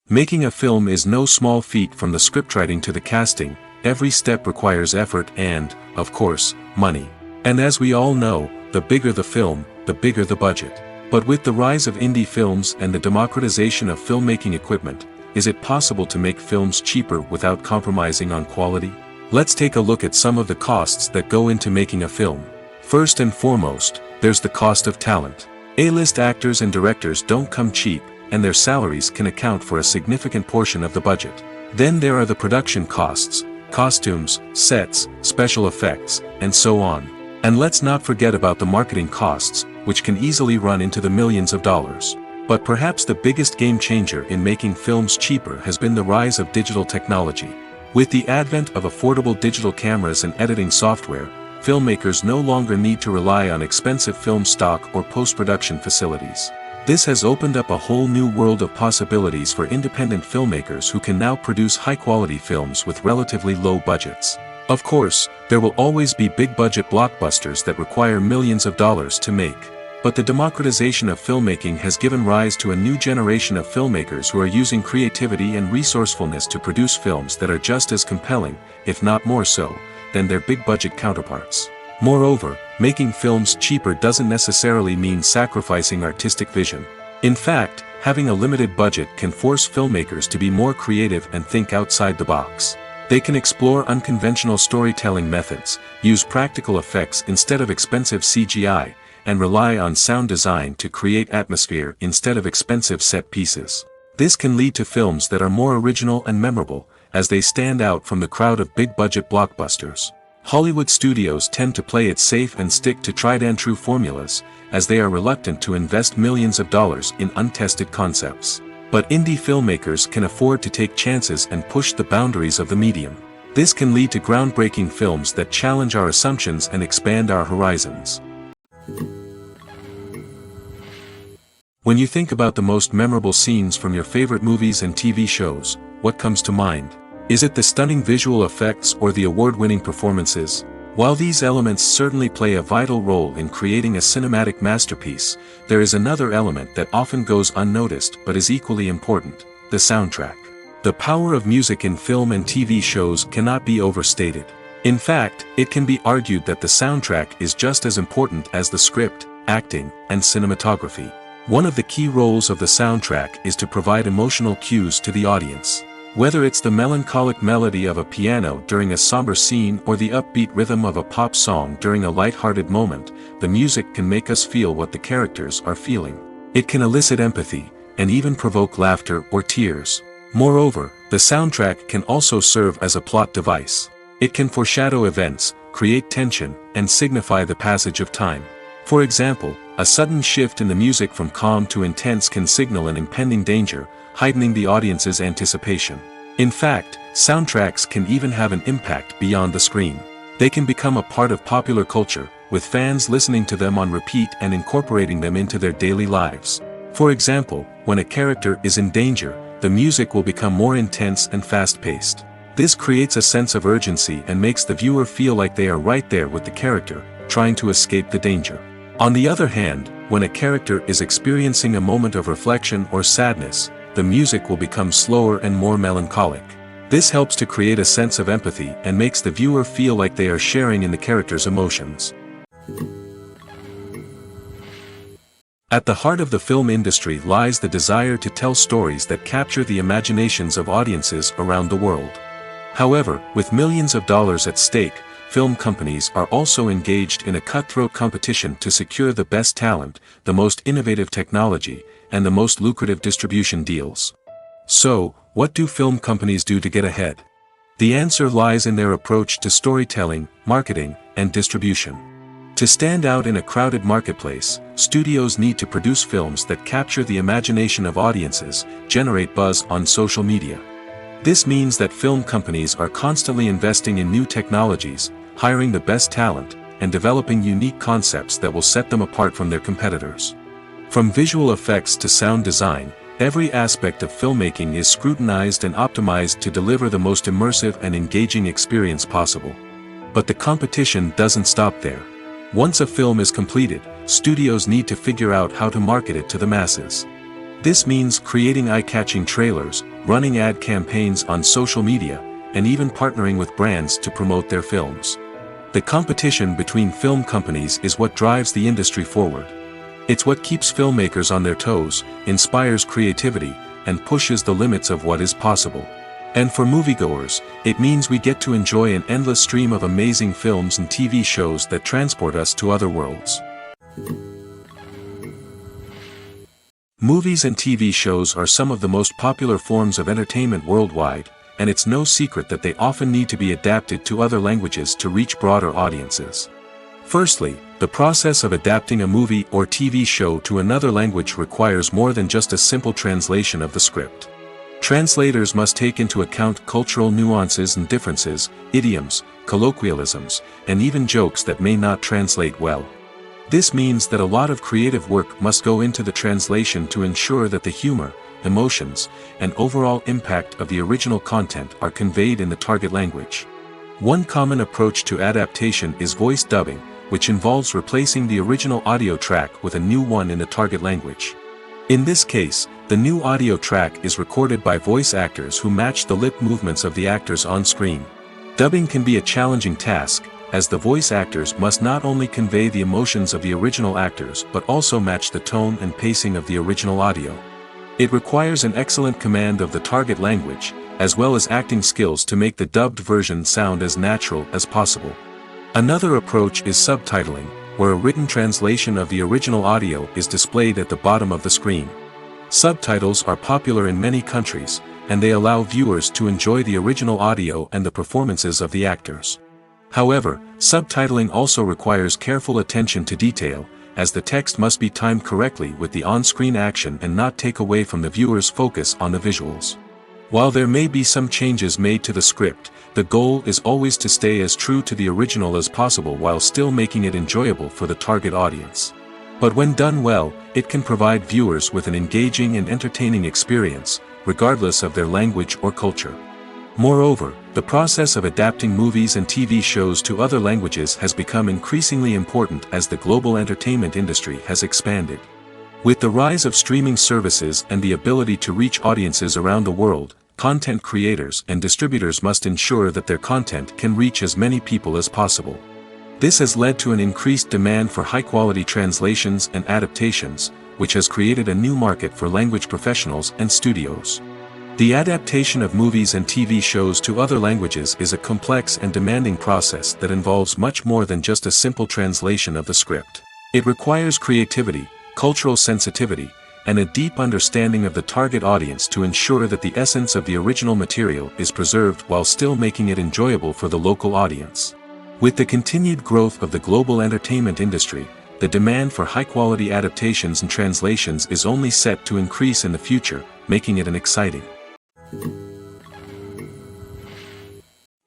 S1: Making a film is no small feat. From the scriptwriting to the casting, every step requires effort and, of course, money. And as we all know, the bigger the film, the bigger the budget. But with the rise of indie films and the democratization of filmmaking equipment, is it possible to make films cheaper without compromising on quality? Let's take a look at some of the costs that go into making a film. First and foremost, there's the cost of talent. A-list actors and directors don't come cheap, and their salaries can account for a significant portion of the budget. Then there are the production costs, costumes, sets, special effects, and so on. And let's not forget about the marketing costs, which can easily run into the millions of dollars. But perhaps the biggest game changer in making films cheaper has been the rise of digital technology. With the advent of affordable digital cameras and editing software, filmmakers no longer need to rely on expensive film stock or post-production facilities. This has opened up a whole new world of possibilities for independent filmmakers who can now produce high-quality films with relatively low budgets. Of course, there will always be big-budget blockbusters that require millions of dollars to make. But the democratization of filmmaking has given rise to a new generation of filmmakers who are using creativity and resourcefulness to produce films that are just as compelling, if not more so, than their big-budget counterparts. Moreover, making films cheaper doesn't necessarily mean sacrificing artistic vision. In fact, having a limited budget can force filmmakers to be more creative and think outside the box. They can explore unconventional storytelling methods, use practical effects instead of expensive CGI, and rely on sound design to create atmosphere instead of expensive set pieces. This can lead to films that are more original and memorable, as they stand out from the crowd of big-budget blockbusters. Hollywood studios tend to play it safe and stick to tried-and-true formulas, as they are reluctant to invest millions of dollars in untested concepts. But indie filmmakers can afford to take chances and push the boundaries of the medium. This can lead to groundbreaking films that challenge our assumptions and expand our horizons. When you think about the most memorable scenes from your favorite movies and TV shows, what comes to mind? Is it the stunning visual effects or the award-winning performances? While these elements certainly play a vital role in creating a cinematic masterpiece, there is another element that often goes unnoticed but is equally important: the soundtrack. The power of music in film and TV shows cannot be overstated. In fact, it can be argued that the soundtrack is just as important as the script, acting, and cinematography. One of the key roles of the soundtrack is to provide emotional cues to the audience. Whether it's the melancholic melody of a piano during a somber scene or the upbeat rhythm of a pop song during a light-hearted moment, the music can make us feel what the characters are feeling. It can elicit empathy, and even provoke laughter or tears. Moreover, the soundtrack can also serve as a plot device. It can foreshadow events, create tension, and signify the passage of time. For example, a sudden shift in the music from calm to intense can signal an impending danger, heightening the audience's anticipation. In fact, soundtracks can even have an impact beyond the screen. They can become a part of popular culture, with fans listening to them on repeat and incorporating them into their daily lives. For example, when a character is in danger, the music will become more intense and fast-paced. This creates a sense of urgency and makes the viewer feel like they are right there with the character, trying to escape the danger. On the other hand, when a character is experiencing a moment of reflection or sadness, the music will become slower and more melancholic. This helps to create a sense of empathy and makes the viewer feel like they are sharing in the character's emotions. At the heart of the film industry lies the desire to tell stories that capture the imaginations of audiences around the world. However, with millions of dollars at stake, film companies are also engaged in a cutthroat competition to secure the best talent, the most innovative technology, and the most lucrative distribution deals. So, what do film companies do to get ahead? The answer lies in their approach to storytelling, marketing, and distribution. To stand out in a crowded marketplace, studios need to produce films that capture the imagination of audiences, generate buzz on social media. This means that film companies are constantly investing in new technologies, hiring the best talent, and developing unique concepts that will set them apart from their competitors. From visual effects to sound design, every aspect of filmmaking is scrutinized and optimized to deliver the most immersive and engaging experience possible. But the competition doesn't stop there. Once a film is completed, studios need to figure out how to market it to the masses. This means creating eye-catching trailers, running ad campaigns on social media, and even partnering with brands to promote their films. The competition between film companies is what drives the industry forward. It's what keeps filmmakers on their toes, inspires creativity, and pushes the limits of what is possible. And for moviegoers, it means we get to enjoy an endless stream of amazing films and TV shows that transport us to other worlds. Movies and TV shows are some of the most popular forms of entertainment worldwide, and it's no secret that they often need to be adapted to other languages to reach broader audiences. Firstly, the process of adapting a movie or TV show to another language requires more than just a simple translation of the script. Translators must take into account cultural nuances and differences, idioms, colloquialisms, and even jokes that may not translate well. This means that a lot of creative work must go into the translation to ensure that the humor, emotions, and overall impact of the original content are conveyed in the target language. One common approach to adaptation is voice dubbing, which involves replacing the original audio track with a new one in the target language. In this case, the new audio track is recorded by voice actors who match the lip movements of the actors on screen. Dubbing can be a challenging task, as the voice actors must not only convey the emotions of the original actors but also match the tone and pacing of the original audio. It requires an excellent command of the target language, as well as acting skills to make the dubbed version sound as natural as possible. Another approach is subtitling, where a written translation of the original audio is displayed at the bottom of the screen. Subtitles are popular in many countries, and they allow viewers to enjoy the original audio and the performances of the actors. However, subtitling also requires careful attention to detail, as the text must be timed correctly with the on-screen action and not take away from the viewer's focus on the visuals. While there may be some changes made to the script, the goal is always to stay as true to the original as possible while still making it enjoyable for the target audience. But when done well, it can provide viewers with an engaging and entertaining experience, regardless of their language or culture. Moreover, the process of adapting movies and TV shows to other languages has become increasingly important as the global entertainment industry has expanded. With the rise of streaming services and the ability to reach audiences around the world, content creators and distributors must ensure that their content can reach as many people as possible. This has led to an increased demand for high-quality translations and adaptations, which has created a new market for language professionals and studios. The adaptation of movies and TV shows to other languages is a complex and demanding process that involves much more than just a simple translation of the script. It requires creativity, cultural sensitivity, and a deep understanding of the target audience to ensure that the essence of the original material is preserved while still making it enjoyable for the local audience. With the continued growth of the global entertainment industry, the demand for high-quality adaptations and translations is only set to increase in the future, making it an exciting.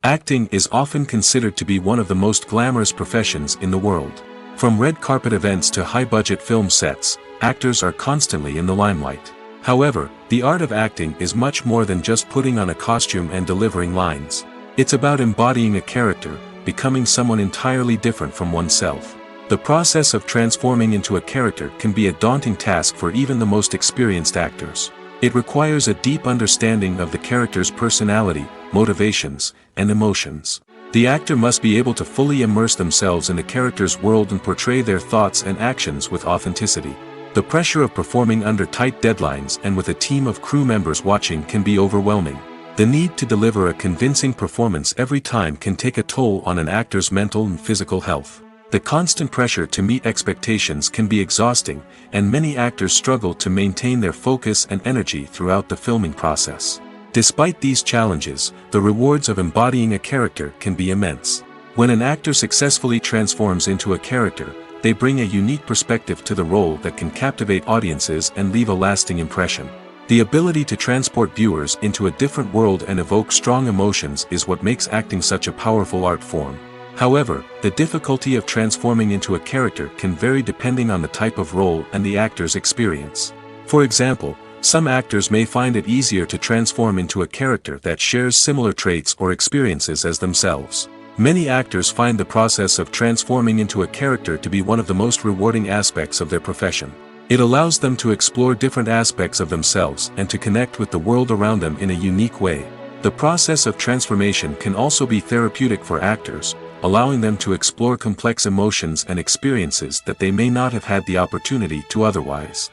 S1: Acting is often considered to be one of the most glamorous professions in the world. From red carpet events to high-budget film sets, actors are constantly in the limelight. However, the art of acting is much more than just putting on a costume and delivering lines. It's about embodying a character, becoming someone entirely different from oneself. The process of transforming into a character can be a daunting task for even the most experienced actors. It requires a deep understanding of the character's personality, motivations, and emotions. The actor must be able to fully immerse themselves in the character's world and portray their thoughts and actions with authenticity. The pressure of performing under tight deadlines and with a team of crew members watching can be overwhelming. The need to deliver a convincing performance every time can take a toll on an actor's mental and physical health. The constant pressure to meet expectations can be exhausting, and many actors struggle to maintain their focus and energy throughout the filming process. Despite these challenges, the rewards of embodying a character can be immense. When an actor successfully transforms into a character, they bring a unique perspective to the role that can captivate audiences and leave a lasting impression. The ability to transport viewers into a different world and evoke strong emotions is what makes acting such a powerful art form. However, the difficulty of transforming into a character can vary depending on the type of role and the actor's experience. For example, some actors may find it easier to transform into a character that shares similar traits or experiences as themselves. Many actors find the process of transforming into a character to be one of the most rewarding aspects of their profession. It allows them to explore different aspects of themselves and to connect with the world around them in a unique way. The process of transformation can also be therapeutic for actors, allowing them to explore complex emotions and experiences that they may not have had the opportunity to otherwise.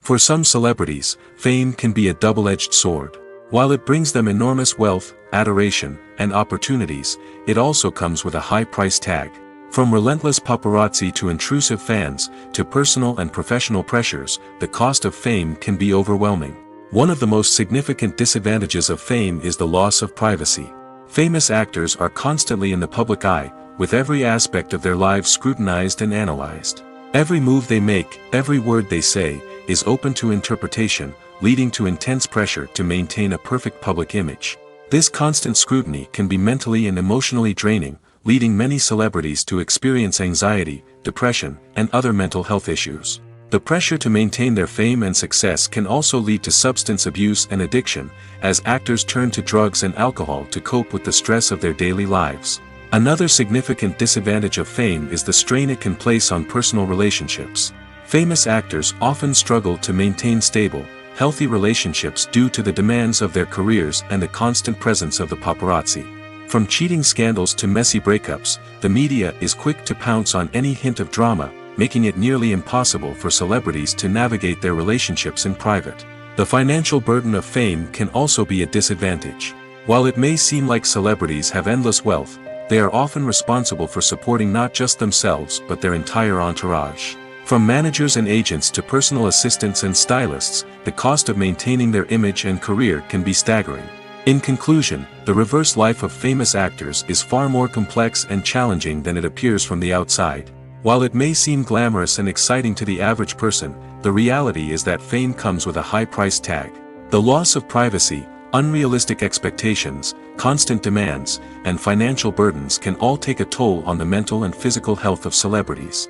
S1: For some celebrities, fame can be a double-edged sword. While it brings them enormous wealth, adoration, and opportunities, it also comes with a high price tag. From relentless paparazzi to intrusive fans, to personal and professional pressures, the cost of fame can be overwhelming. One of the most significant disadvantages of fame is the loss of privacy. Famous actors are constantly in the public eye, with every aspect of their lives scrutinized and analyzed. Every move they make, every word they say, is open to interpretation, leading to intense pressure to maintain a perfect public image. This constant scrutiny can be mentally and emotionally draining, leading many celebrities to experience anxiety, depression, and other mental health issues. The pressure to maintain their fame and success can also lead to substance abuse and addiction, as actors turn to drugs and alcohol to cope with the stress of their daily lives. Another significant disadvantage of fame is the strain it can place on personal relationships. Famous actors often struggle to maintain stable, healthy relationships due to the demands of their careers and the constant presence of the paparazzi. From cheating scandals to messy breakups, the media is quick to pounce on any hint of drama, making it nearly impossible for celebrities to navigate their relationships in private. The financial burden of fame can also be a disadvantage. While it may seem like celebrities have endless wealth, they are often responsible for supporting not just themselves but their entire entourage. From managers and agents to personal assistants and stylists, the cost of maintaining their image and career can be staggering. In conclusion, the reverse life of famous actors is far more complex and challenging than it appears from the outside. While it may seem glamorous and exciting to the average person, the reality is that fame comes with a high price tag. The loss of privacy, unrealistic expectations, constant demands, and financial burdens can all take a toll on the mental and physical health of celebrities.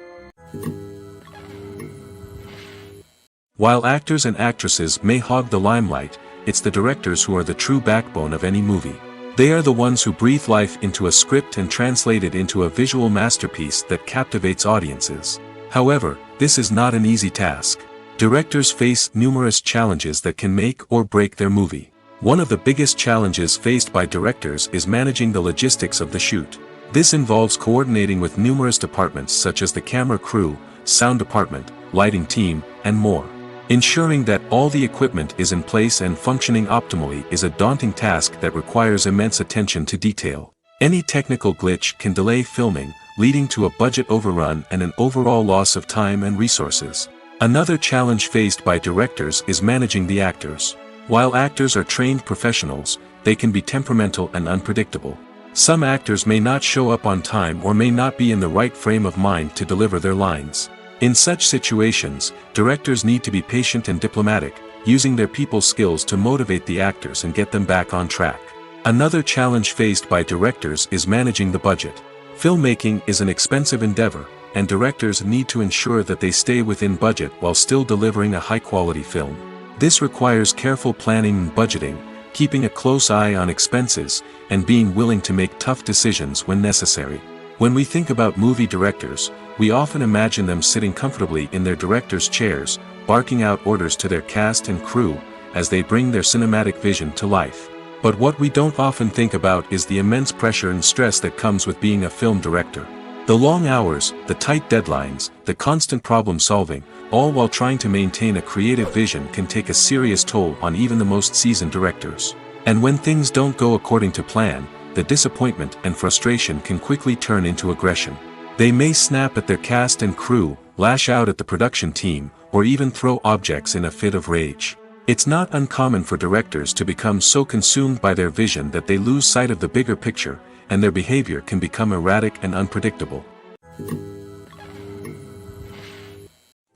S1: While actors and actresses may hog the limelight, it's the directors who are the true backbone of any movie. They are the ones who breathe life into a script and translate it into a visual masterpiece that captivates audiences. However, this is not an easy task. Directors face numerous challenges that can make or break their movie. One of the biggest challenges faced by directors is managing the logistics of the shoot. This involves coordinating with numerous departments such as the camera crew, sound department, lighting team, and more. Ensuring that all the equipment is in place and functioning optimally is a daunting task that requires immense attention to detail. Any technical glitch can delay filming, leading to a budget overrun and an overall loss of time and resources. Another challenge faced by directors is managing the actors. While actors are trained professionals, they can be temperamental and unpredictable. Some actors may not show up on time or may not be in the right frame of mind to deliver their lines. In such situations, directors need to be patient and diplomatic, using their people skills to motivate the actors and get them back on track. Another challenge faced by directors is managing the budget. Filmmaking is an expensive endeavor, and directors need to ensure that they stay within budget while still delivering a high-quality film. This requires careful planning and budgeting, keeping a close eye on expenses, and being willing to make tough decisions when necessary. When we think about movie directors, we often imagine them sitting comfortably in their director's chairs, barking out orders to their cast and crew, as they bring their cinematic vision to life. But what we don't often think about is the immense pressure and stress that comes with being a film director. The long hours, the tight deadlines, the constant problem solving, all while trying to maintain a creative vision can take a serious toll on even the most seasoned directors. And when things don't go according to plan, the disappointment and frustration can quickly turn into aggression. They may snap at their cast and crew, lash out at the production team, or even throw objects in a fit of rage. It's not uncommon for directors to become so consumed by their vision that they lose sight of the bigger picture, and their behavior can become erratic and unpredictable.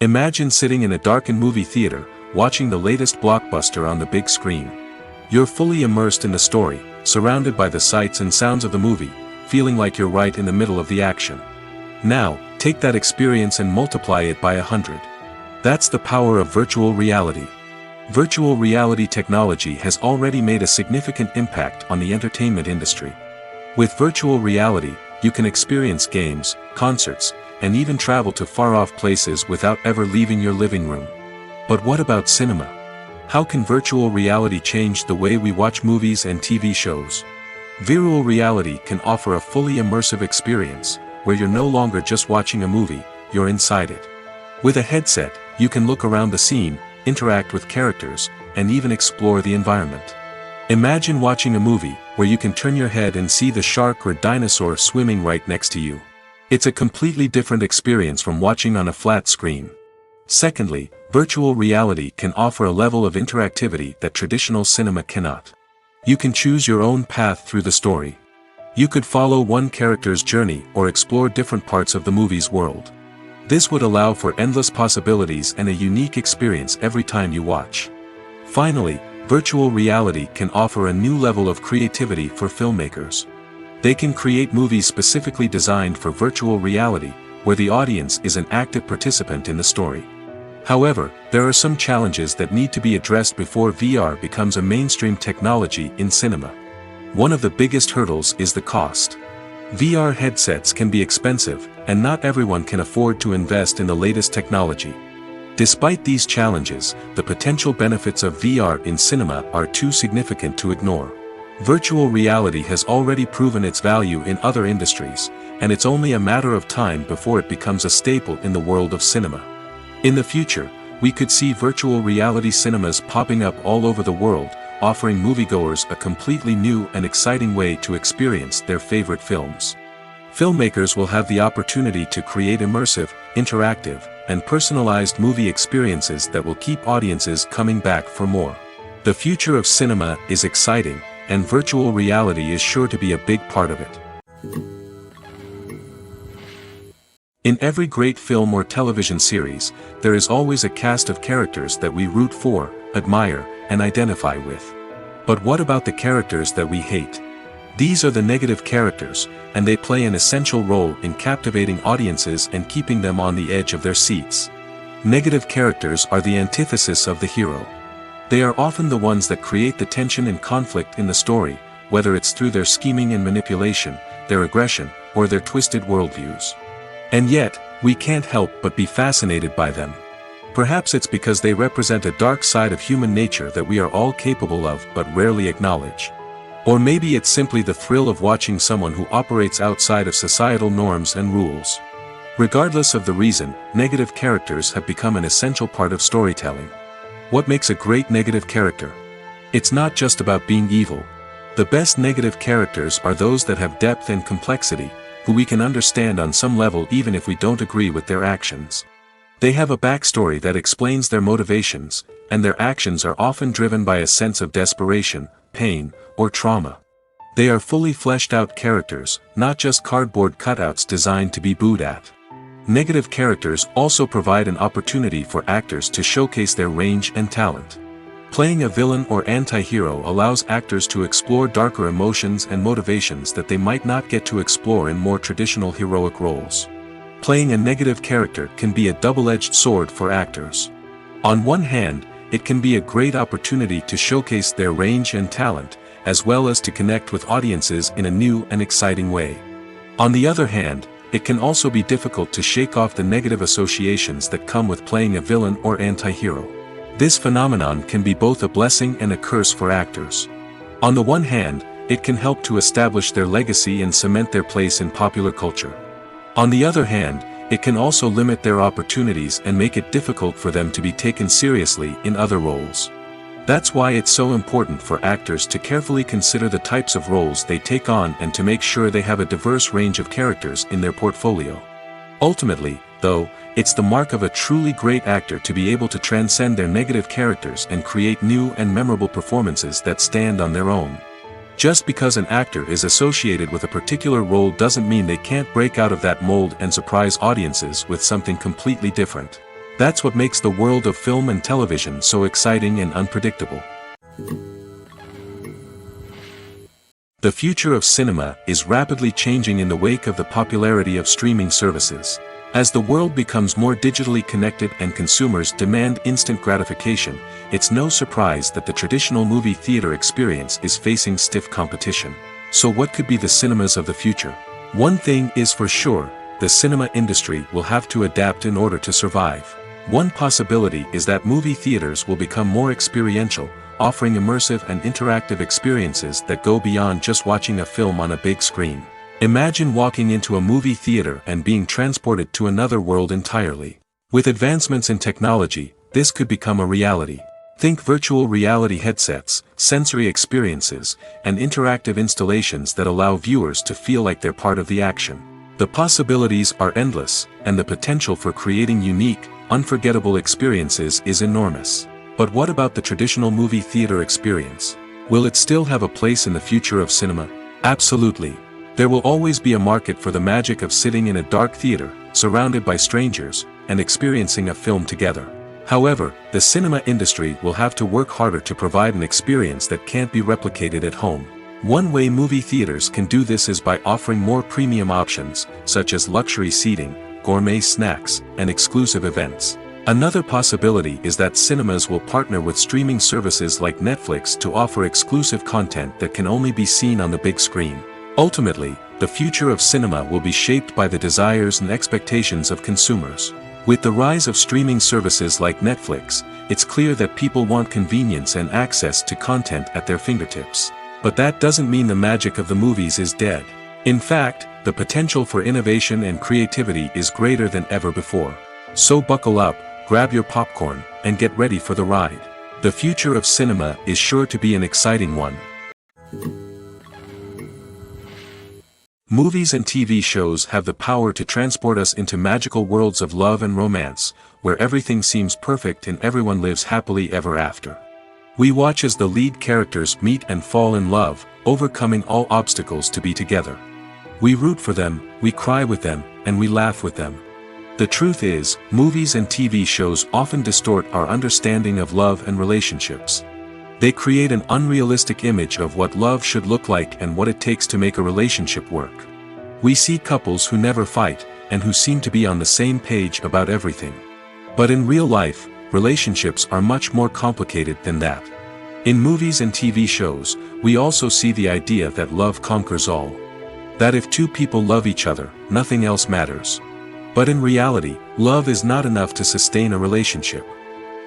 S1: Imagine sitting in a darkened movie theater, watching the latest blockbuster on the big screen. You're fully immersed in the story, surrounded by the sights and sounds of the movie, feeling like you're right in the middle of the action. Now, take that experience and multiply it by 100. That's the power of virtual reality. Virtual reality technology has already made a significant impact on the entertainment industry. With virtual reality, you can experience games, concerts, and even travel to far-off places without ever leaving your living room. But what about cinema? How can virtual reality change the way we watch movies and TV shows? Virtual reality can offer a fully immersive experience, where you're no longer just watching a movie, you're inside it. With a headset, you can look around the scene, interact with characters, and even explore the environment. Imagine watching a movie, where you can turn your head and see the shark or dinosaur swimming right next to you. It's a completely different experience from watching on a flat screen. Secondly, virtual reality can offer a level of interactivity that traditional cinema cannot. You can choose your own path through the story. You could follow one character's journey or explore different parts of the movie's world. This would allow for endless possibilities and a unique experience every time you watch. Finally, virtual reality can offer a new level of creativity for filmmakers. They can create movies specifically designed for virtual reality, where the audience is an active participant in the story. However, there are some challenges that need to be addressed before VR becomes a mainstream technology in cinema. One of the biggest hurdles is the cost. VR headsets can be expensive, and not everyone can afford to invest in the latest technology. Despite these challenges, the potential benefits of VR in cinema are too significant to ignore. Virtual reality has already proven its value in other industries, and it's only a matter of time before it becomes a staple in the world of cinema. In the future, we could see virtual reality cinemas popping up all over the world, offering moviegoers a completely new and exciting way to experience their favorite films. Filmmakers will have the opportunity to create immersive, interactive, and personalized movie experiences that will keep audiences coming back for more. The future of cinema is exciting, and virtual reality is sure to be a big part of it. In every great film or television series, there is always a cast of characters that we root for, admire, and identify with. But what about the characters that we hate? These are the negative characters, and they play an essential role in captivating audiences and keeping them on the edge of their seats. Negative characters are the antithesis of the hero. They are often the ones that create the tension and conflict in the story, whether it's through their scheming and manipulation, their aggression, or their twisted worldviews. And yet, we can't help but be fascinated by them. Perhaps it's because they represent a dark side of human nature that we are all capable of but rarely acknowledge. Or maybe it's simply the thrill of watching someone who operates outside of societal norms and rules. Regardless of the reason, negative characters have become an essential part of storytelling. What makes a great negative character? It's not just about being evil. The best negative characters are those that have depth and complexity, who we can understand on some level even if we don't agree with their actions. They have a backstory that explains their motivations, and their actions are often driven by a sense of desperation, pain, or trauma. They are fully fleshed out characters, not just cardboard cutouts designed to be booed at. Negative characters also provide an opportunity for actors to showcase their range and talent. Playing a villain or anti-hero allows actors to explore darker emotions and motivations that they might not get to explore in more traditional heroic roles. Playing a negative character can be a double-edged sword for actors. On one hand, it can be a great opportunity to showcase their range and talent, as well as to connect with audiences in a new and exciting way. On the other hand, it can also be difficult to shake off the negative associations that come with playing a villain or anti-hero. This phenomenon can be both a blessing and a curse for actors. On the one hand, it can help to establish their legacy and cement their place in popular culture. On the other hand, it can also limit their opportunities and make it difficult for them to be taken seriously in other roles. That's why it's so important for actors to carefully consider the types of roles they take on and to make sure they have a diverse range of characters in their portfolio. Ultimately, though, it's the mark of a truly great actor to be able to transcend their negative characters and create new and memorable performances that stand on their own. Just because an actor is associated with a particular role doesn't mean they can't break out of that mold and surprise audiences with something completely different. That's what makes the world of film and television so exciting and unpredictable. The future of cinema is rapidly changing in the wake of the popularity of streaming services. As the world becomes more digitally connected and consumers demand instant gratification, it's no surprise that the traditional movie theater experience is facing stiff competition. So what could be the cinemas of the future? One thing is for sure, the cinema industry will have to adapt in order to survive. One possibility is that movie theaters will become more experiential, offering immersive and interactive experiences that go beyond just watching a film on a big screen. Imagine walking into a movie theater and being transported to another world entirely. With advancements in technology, this could become a reality. Think virtual reality headsets, sensory experiences, and interactive installations that allow viewers to feel like they're part of the action. The possibilities are endless, and the potential for creating unique, unforgettable experiences is enormous. But what about the traditional movie theater experience? Will it still have a place in the future of cinema? Absolutely. There will always be a market for the magic of sitting in a dark theater, surrounded by strangers, and experiencing a film together. However, the cinema industry will have to work harder to provide an experience that can't be replicated at home. One way movie theaters can do this is by offering more premium options, such as luxury seating, gourmet snacks, and exclusive events. Another possibility is that cinemas will partner with streaming services like Netflix to offer exclusive content that can only be seen on the big screen. Ultimately, the future of cinema will be shaped by the desires and expectations of consumers. With the rise of streaming services like Netflix, it's clear that people want convenience and access to content at their fingertips. But that doesn't mean the magic of the movies is dead. In fact, the potential for innovation and creativity is greater than ever before. So buckle up, grab your popcorn, and get ready for the ride. The future of cinema is sure to be an exciting one. Movies and TV shows have the power to transport us into magical worlds of love and romance, where everything seems perfect and everyone lives happily ever after. We watch as the lead characters meet and fall in love, overcoming all obstacles to be together. We root for them, we cry with them, and we laugh with them. The truth is, movies and TV shows often distort our understanding of love and relationships. They create an unrealistic image of what love should look like and what it takes to make a relationship work. We see couples who never fight, and who seem to be on the same page about everything. But in real life, relationships are much more complicated than that. In movies and TV shows, we also see the idea that love conquers all. That if two people love each other, nothing else matters. But in reality, love is not enough to sustain a relationship.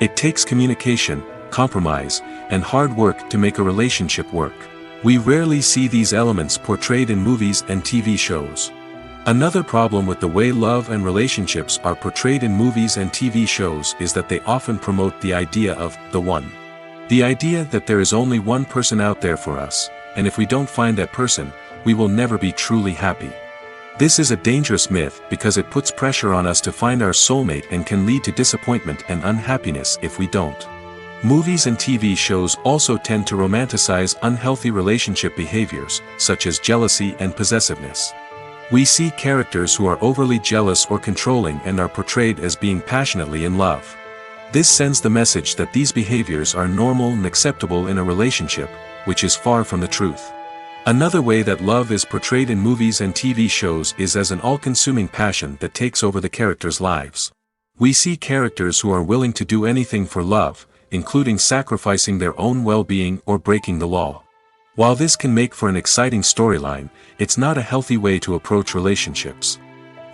S1: It takes communication, compromise, and hard work to make a relationship work. We rarely see these elements portrayed in movies and TV shows. Another problem with the way love and relationships are portrayed in movies and TV shows is that they often promote the idea of the one. The idea that there is only one person out there for us, and if we don't find that person, we will never be truly happy. This is a dangerous myth because it puts pressure on us to find our soulmate and can lead to disappointment and unhappiness if we don't. Movies and TV shows also tend to romanticize unhealthy relationship behaviors, such as jealousy and possessiveness. We see characters who are overly jealous or controlling and are portrayed as being passionately in love. This sends the message that these behaviors are normal and acceptable in a relationship, which is far from the truth. Another way that love is portrayed in movies and TV shows is as an all-consuming passion that takes over the characters' lives. We see characters who are willing to do anything for love, including sacrificing their own well-being or breaking the law. While this can make for an exciting storyline, it's not a healthy way to approach relationships.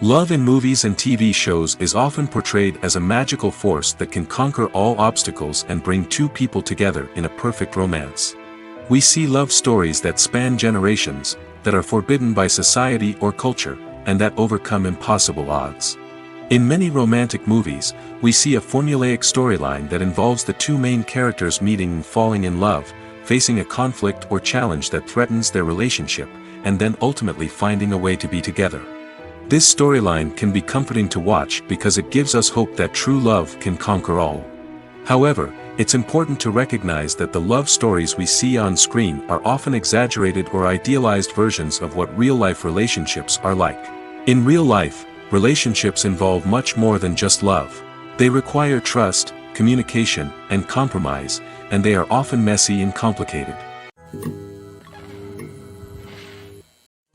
S1: Love in movies and TV shows is often portrayed as a magical force that can conquer all obstacles and bring two people together in a perfect romance. We see love stories that span generations, that are forbidden by society or culture, and that overcome impossible odds. In many romantic movies, we see a formulaic storyline that involves the two main characters meeting and falling in love, facing a conflict or challenge that threatens their relationship, and then ultimately finding a way to be together. This storyline can be comforting to watch because it gives us hope that true love can conquer all. However, it's important to recognize that the love stories we see on screen are often exaggerated or idealized versions of what real-life relationships are like. In real life, relationships involve much more than just love. They require trust, communication, and compromise, and they are often messy and complicated.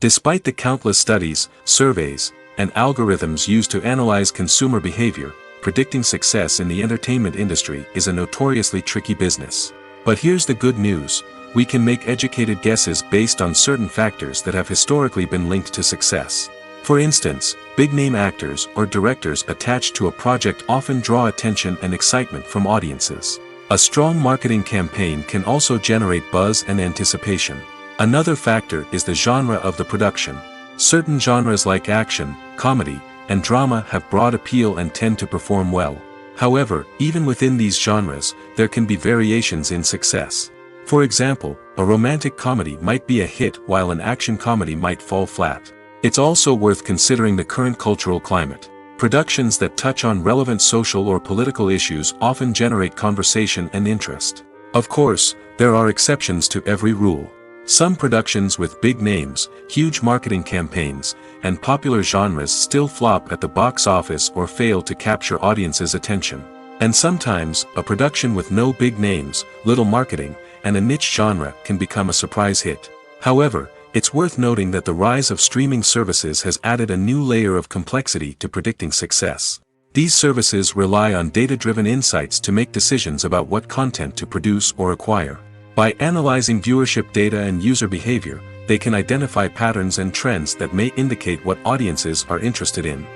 S1: Despite the countless studies, surveys, and algorithms used to analyze consumer behavior, predicting success in the entertainment industry is a notoriously tricky business. But here's the good news: we can make educated guesses based on certain factors that have historically been linked to success. For instance, big-name actors or directors attached to a project often draw attention and excitement from audiences. A strong marketing campaign can also generate buzz and anticipation. Another factor is the genre of the production. Certain genres like action, comedy, and drama have broad appeal and tend to perform well. However, even within these genres, there can be variations in success. For example, a romantic comedy might be a hit while an action comedy might fall flat. It's also worth considering the current cultural climate. Productions that touch on relevant social or political issues often generate conversation and interest. Of course, there are exceptions to every rule. Some productions with big names, huge marketing campaigns, and popular genres still flop at the box office or fail to capture audiences' attention. And sometimes, a production with no big names, little marketing, and a niche genre can become a surprise hit. However, it's worth noting that the rise of streaming services has added a new layer of complexity to predicting success. These services rely on data-driven insights to make decisions about what content to produce or acquire. By analyzing viewership data and user behavior, they can identify patterns and trends that may indicate what audiences are interested in.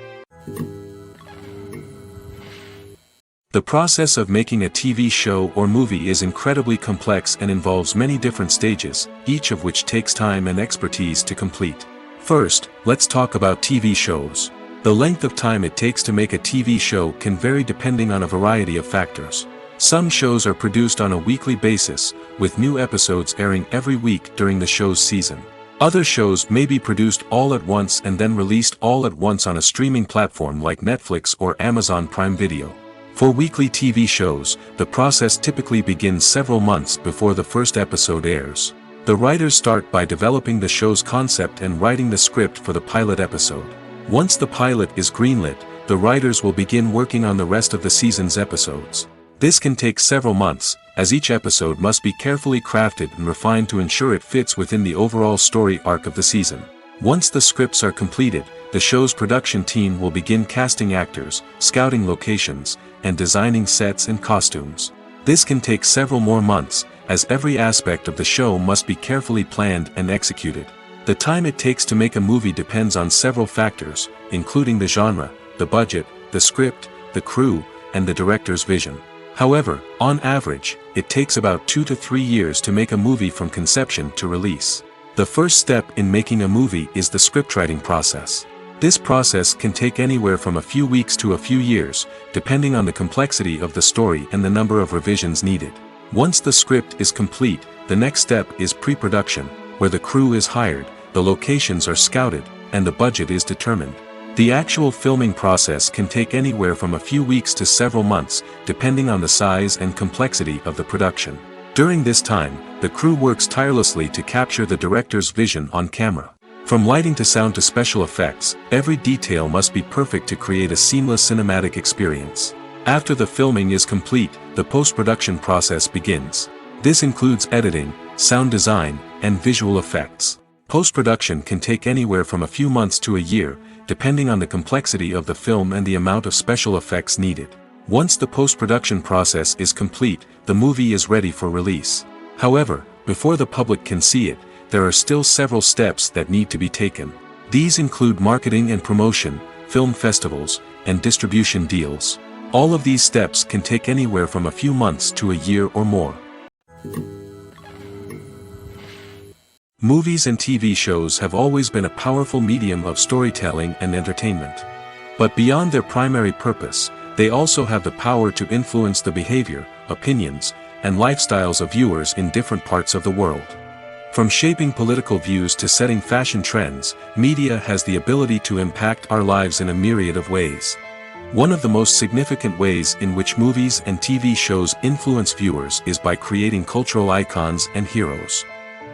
S1: The process of making a TV show or movie is incredibly complex and involves many different stages, each of which takes time and expertise to complete. First, let's talk about TV shows. The length of time it takes to make a TV show can vary depending on a variety of factors. Some shows are produced on a weekly basis, with new episodes airing every week during the show's season. Other shows may be produced all at once and then released all at once on a streaming platform like Netflix or Amazon Prime Video. For weekly TV shows, the process typically begins several months before the first episode airs. The writers start by developing the show's concept and writing the script for the pilot episode. Once the pilot is greenlit, the writers will begin working on the rest of the season's episodes. This can take several months, as each episode must be carefully crafted and refined to ensure it fits within the overall story arc of the season. Once the scripts are completed, the show's production team will begin casting actors, scouting locations, and designing sets and costumes. This can take several more months, as every aspect of the show must be carefully planned and executed. The time it takes to make a movie depends on several factors, including the genre, the budget, the script, the crew, and the director's vision. However, on average, it takes about 2 to 3 years to make a movie from conception to release. The first step in making a movie is the scriptwriting process. This process can take anywhere from a few weeks to a few years, depending on the complexity of the story and the number of revisions needed. Once the script is complete, the next step is pre-production, where the crew is hired, the locations are scouted, and the budget is determined. The actual filming process can take anywhere from a few weeks to several months, depending on the size and complexity of the production. During this time, the crew works tirelessly to capture the director's vision on camera. From lighting to sound to special effects, every detail must be perfect to create a seamless cinematic experience. After the filming is complete, the post-production process begins. This includes editing, sound design, and visual effects. Post-production can take anywhere from a few months to a year, depending on the complexity of the film and the amount of special effects needed. Once the post-production process is complete, the movie is ready for release. However, before the public can see it, there are still several steps that need to be taken. These include marketing and promotion, film festivals, and distribution deals. All of these steps can take anywhere from a few months to a year or more. Movies and TV shows have always been a powerful medium of storytelling and entertainment. But beyond their primary purpose, they also have the power to influence the behavior, opinions, and lifestyles of viewers in different parts of the world. From shaping political views to setting fashion trends, media has the ability to impact our lives in a myriad of ways. One of the most significant ways in which movies and TV shows influence viewers is by creating cultural icons and heroes.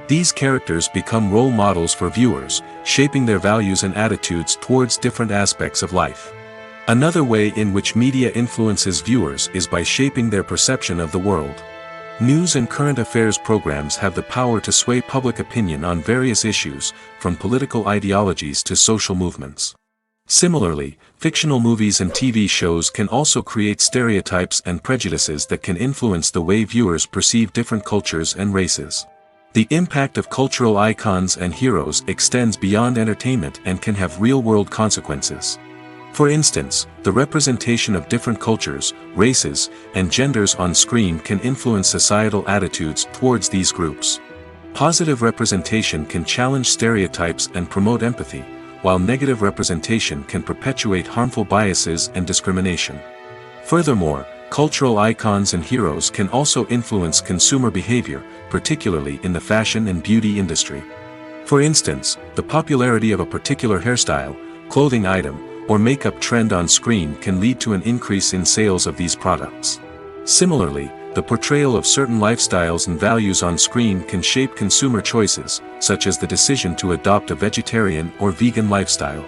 S1: These characters become role models for viewers, shaping their values and attitudes towards different aspects of life. Another way in which media influences viewers is by shaping their perception of the world. News and current affairs programs have the power to sway public opinion on various issues, from political ideologies to social movements. Similarly, fictional movies and TV shows can also create stereotypes and prejudices that can influence the way viewers perceive different cultures and races. The impact of cultural icons and heroes extends beyond entertainment and can have real-world consequences. For instance, the representation of different cultures, races, and genders on screen can influence societal attitudes towards these groups. Positive representation can challenge stereotypes and promote empathy, while negative representation can perpetuate harmful biases and discrimination. Furthermore, cultural icons and heroes can also influence consumer behavior, particularly in the fashion and beauty industry. For instance, the popularity of a particular hairstyle, clothing item, or makeup trend on screen can lead to an increase in sales of these products. Similarly, the portrayal of certain lifestyles and values on screen can shape consumer choices, such as the decision to adopt a vegetarian or vegan lifestyle.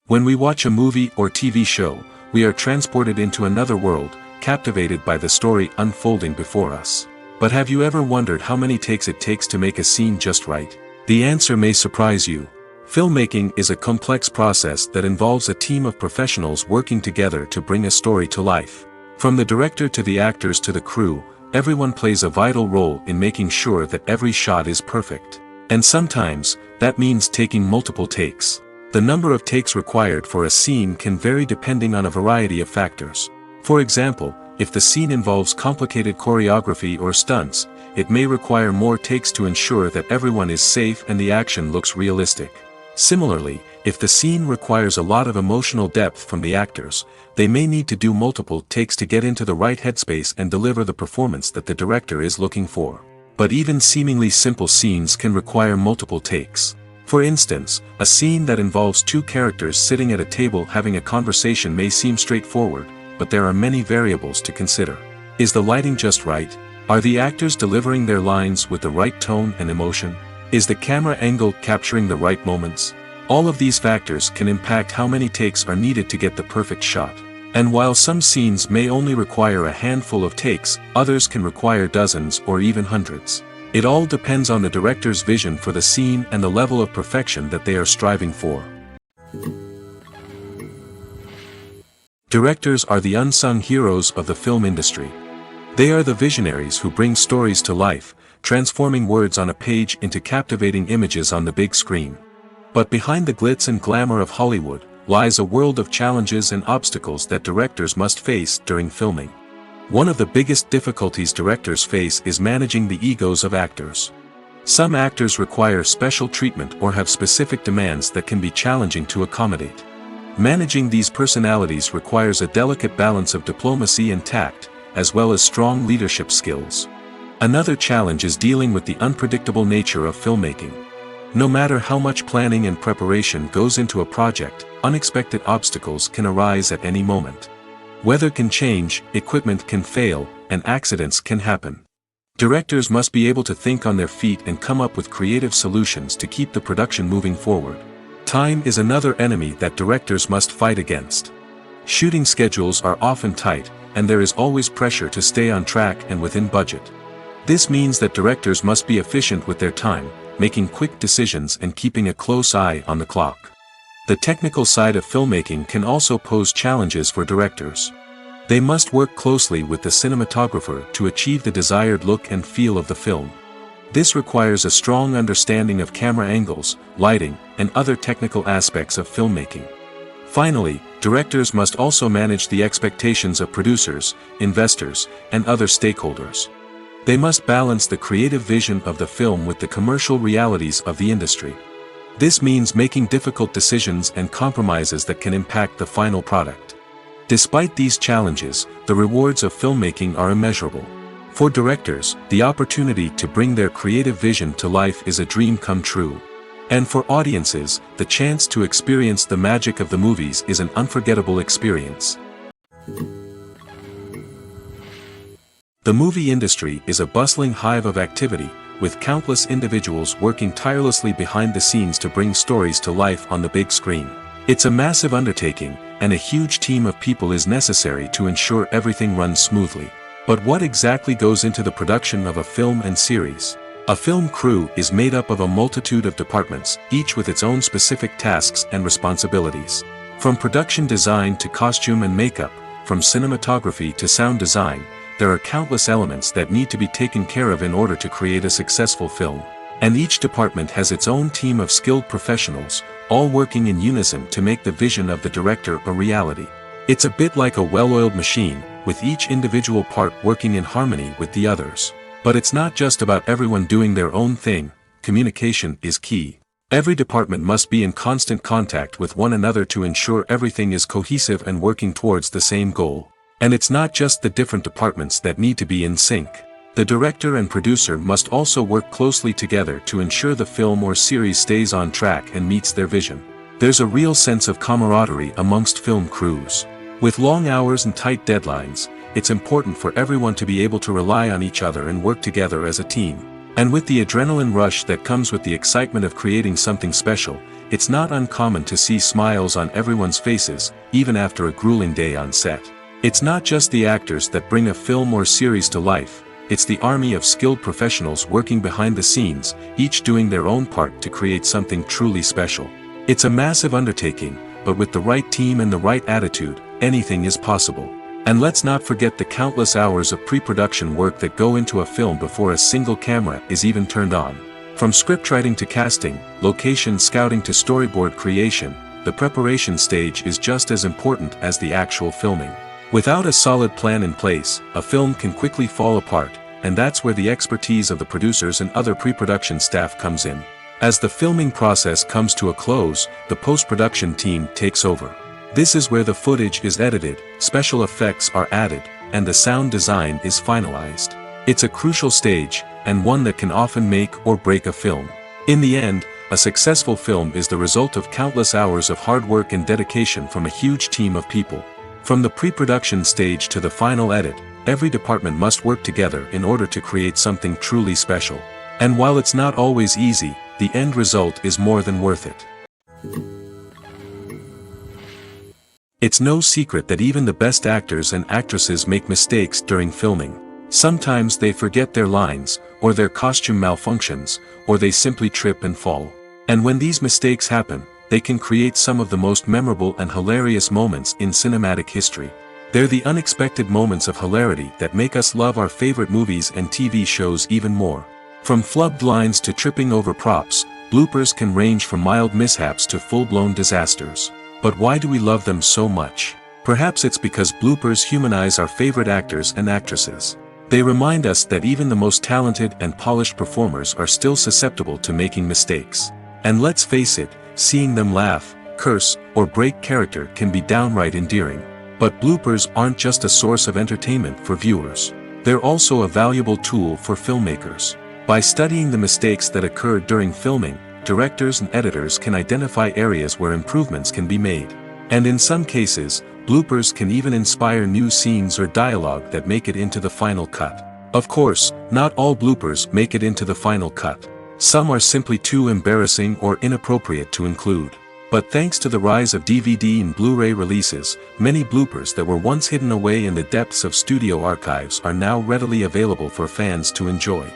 S1: When we watch a movie or TV show, we are transported into another world, captivated by the story unfolding before us. But have you ever wondered how many takes it takes to make a scene just right? The answer may surprise you. Filmmaking is a complex process that involves a team of professionals working together to bring a story to life. From the director to the actors to the crew, everyone plays a vital role in making sure that every shot is perfect. And sometimes, that means taking multiple takes. The number of takes required for a scene can vary depending on a variety of factors. For example, if the scene involves complicated choreography or stunts, it may require more takes to ensure that everyone is safe and the action looks realistic. Similarly, if the scene requires a lot of emotional depth from the actors, they may need to do multiple takes to get into the right headspace and deliver the performance that the director is looking for. But even seemingly simple scenes can require multiple takes. For instance, a scene that involves two characters sitting at a table having a conversation may seem straightforward, but there are many variables to consider. Is the lighting just right? Are the actors delivering their lines with the right tone and emotion? Is the camera angle capturing the right moments? All of these factors can impact how many takes are needed to get the perfect shot. And while some scenes may only require a handful of takes, others can require dozens or even hundreds. It all depends on the director's vision for the scene and the level of perfection that they are striving for. Directors are the unsung heroes of the film industry. They are the visionaries who bring stories to life, transforming words on a page into captivating images on the big screen. But behind the glitz and glamour of Hollywood, lies a world of challenges and obstacles that directors must face during filming. One of the biggest difficulties directors face is managing the egos of actors. Some actors require special treatment or have specific demands that can be challenging to accommodate. Managing these personalities requires a delicate balance of diplomacy and tact, as well as strong leadership skills. Another challenge is dealing with the unpredictable nature of filmmaking. No matter how much planning and preparation goes into a project, unexpected obstacles can arise at any moment. Weather can change, equipment can fail, and accidents can happen. Directors must be able to think on their feet and come up with creative solutions to keep the production moving forward. Time is another enemy that directors must fight against. Shooting schedules are often tight, and there is always pressure to stay on track and within budget. This means that directors must be efficient with their time, making quick decisions and keeping a close eye on the clock. The technical side of filmmaking can also pose challenges for directors. They must work closely with the cinematographer to achieve the desired look and feel of the film. This requires a strong understanding of camera angles, lighting, and other technical aspects of filmmaking. Finally, directors must also manage the expectations of producers, investors, and other stakeholders. They must balance the creative vision of the film with the commercial realities of the industry. This means making difficult decisions and compromises that can impact the final product. Despite these challenges, the rewards of filmmaking are immeasurable. For directors, the opportunity to bring their creative vision to life is a dream come true. And for audiences, the chance to experience the magic of the movies is an unforgettable experience. The movie industry is a bustling hive of activity, with countless individuals working tirelessly behind the scenes to bring stories to life on the big screen. It's a massive undertaking, and a huge team of people is necessary to ensure everything runs smoothly. But what exactly goes into the production of a film and series? A film crew is made up of a multitude of departments, each with its own specific tasks and responsibilities. From production design to costume and makeup, from cinematography to sound design, there are countless elements that need to be taken care of in order to create a successful film. And each department has its own team of skilled professionals, all working in unison to make the vision of the director a reality. It's a bit like a well-oiled machine, with each individual part working in harmony with the others. But it's not just about everyone doing their own thing. Communication is key. Every department must be in constant contact with one another to ensure everything is cohesive and working towards the same goal. And it's not just the different departments that need to be in sync. The director and producer must also work closely together to ensure the film or series stays on track and meets their vision. There's a real sense of camaraderie amongst film crews. With long hours and tight deadlines, it's important for everyone to be able to rely on each other and work together as a team. And with the adrenaline rush that comes with the excitement of creating something special, it's not uncommon to see smiles on everyone's faces, even after a grueling day on set. It's not just the actors that bring a film or series to life, it's the army of skilled professionals working behind the scenes, each doing their own part to create something truly special. It's a massive undertaking, but with the right team and the right attitude, anything is possible. And let's not forget the countless hours of pre-production work that go into a film before a single camera is even turned on. From scriptwriting to casting, location scouting to storyboard creation, the preparation stage is just as important as the actual filming. Without a solid plan in place, a film can quickly fall apart, and that's where the expertise of the producers and other pre-production staff comes in. As the filming process comes to a close, the post-production team takes over. This is where the footage is edited, special effects are added, and the sound design is finalized. It's a crucial stage, and one that can often make or break a film. In the end, a successful film is the result of countless hours of hard work and dedication from a huge team of people. From the pre-production stage to the final edit, every department must work together in order to create something truly special. And while it's not always easy, the end result is more than worth it. It's no secret that even the best actors and actresses make mistakes during filming. Sometimes they forget their lines, or their costume malfunctions, or they simply trip and fall. And when these mistakes happen, they can create some of the most memorable and hilarious moments in cinematic history. They're the unexpected moments of hilarity that make us love our favorite movies and TV shows even more. From flubbed lines to tripping over props, bloopers can range from mild mishaps to full-blown disasters. But why do we love them so much? Perhaps it's because bloopers humanize our favorite actors and actresses. They remind us that even the most talented and polished performers are still susceptible to making mistakes. And let's face it, seeing them laugh, curse, or break character can be downright endearing. But bloopers aren't just a source of entertainment for viewers. They're also a valuable tool for filmmakers. By studying the mistakes that occurred during filming, directors and editors can identify areas where improvements can be made. And in some cases, bloopers can even inspire new scenes or dialogue that make it into the final cut. Of course, not all bloopers make it into the final cut. Some are simply too embarrassing or inappropriate to include. But thanks to the rise of DVD and Blu-ray releases, many bloopers that were once hidden away in the depths of studio archives are now readily available for fans to enjoy.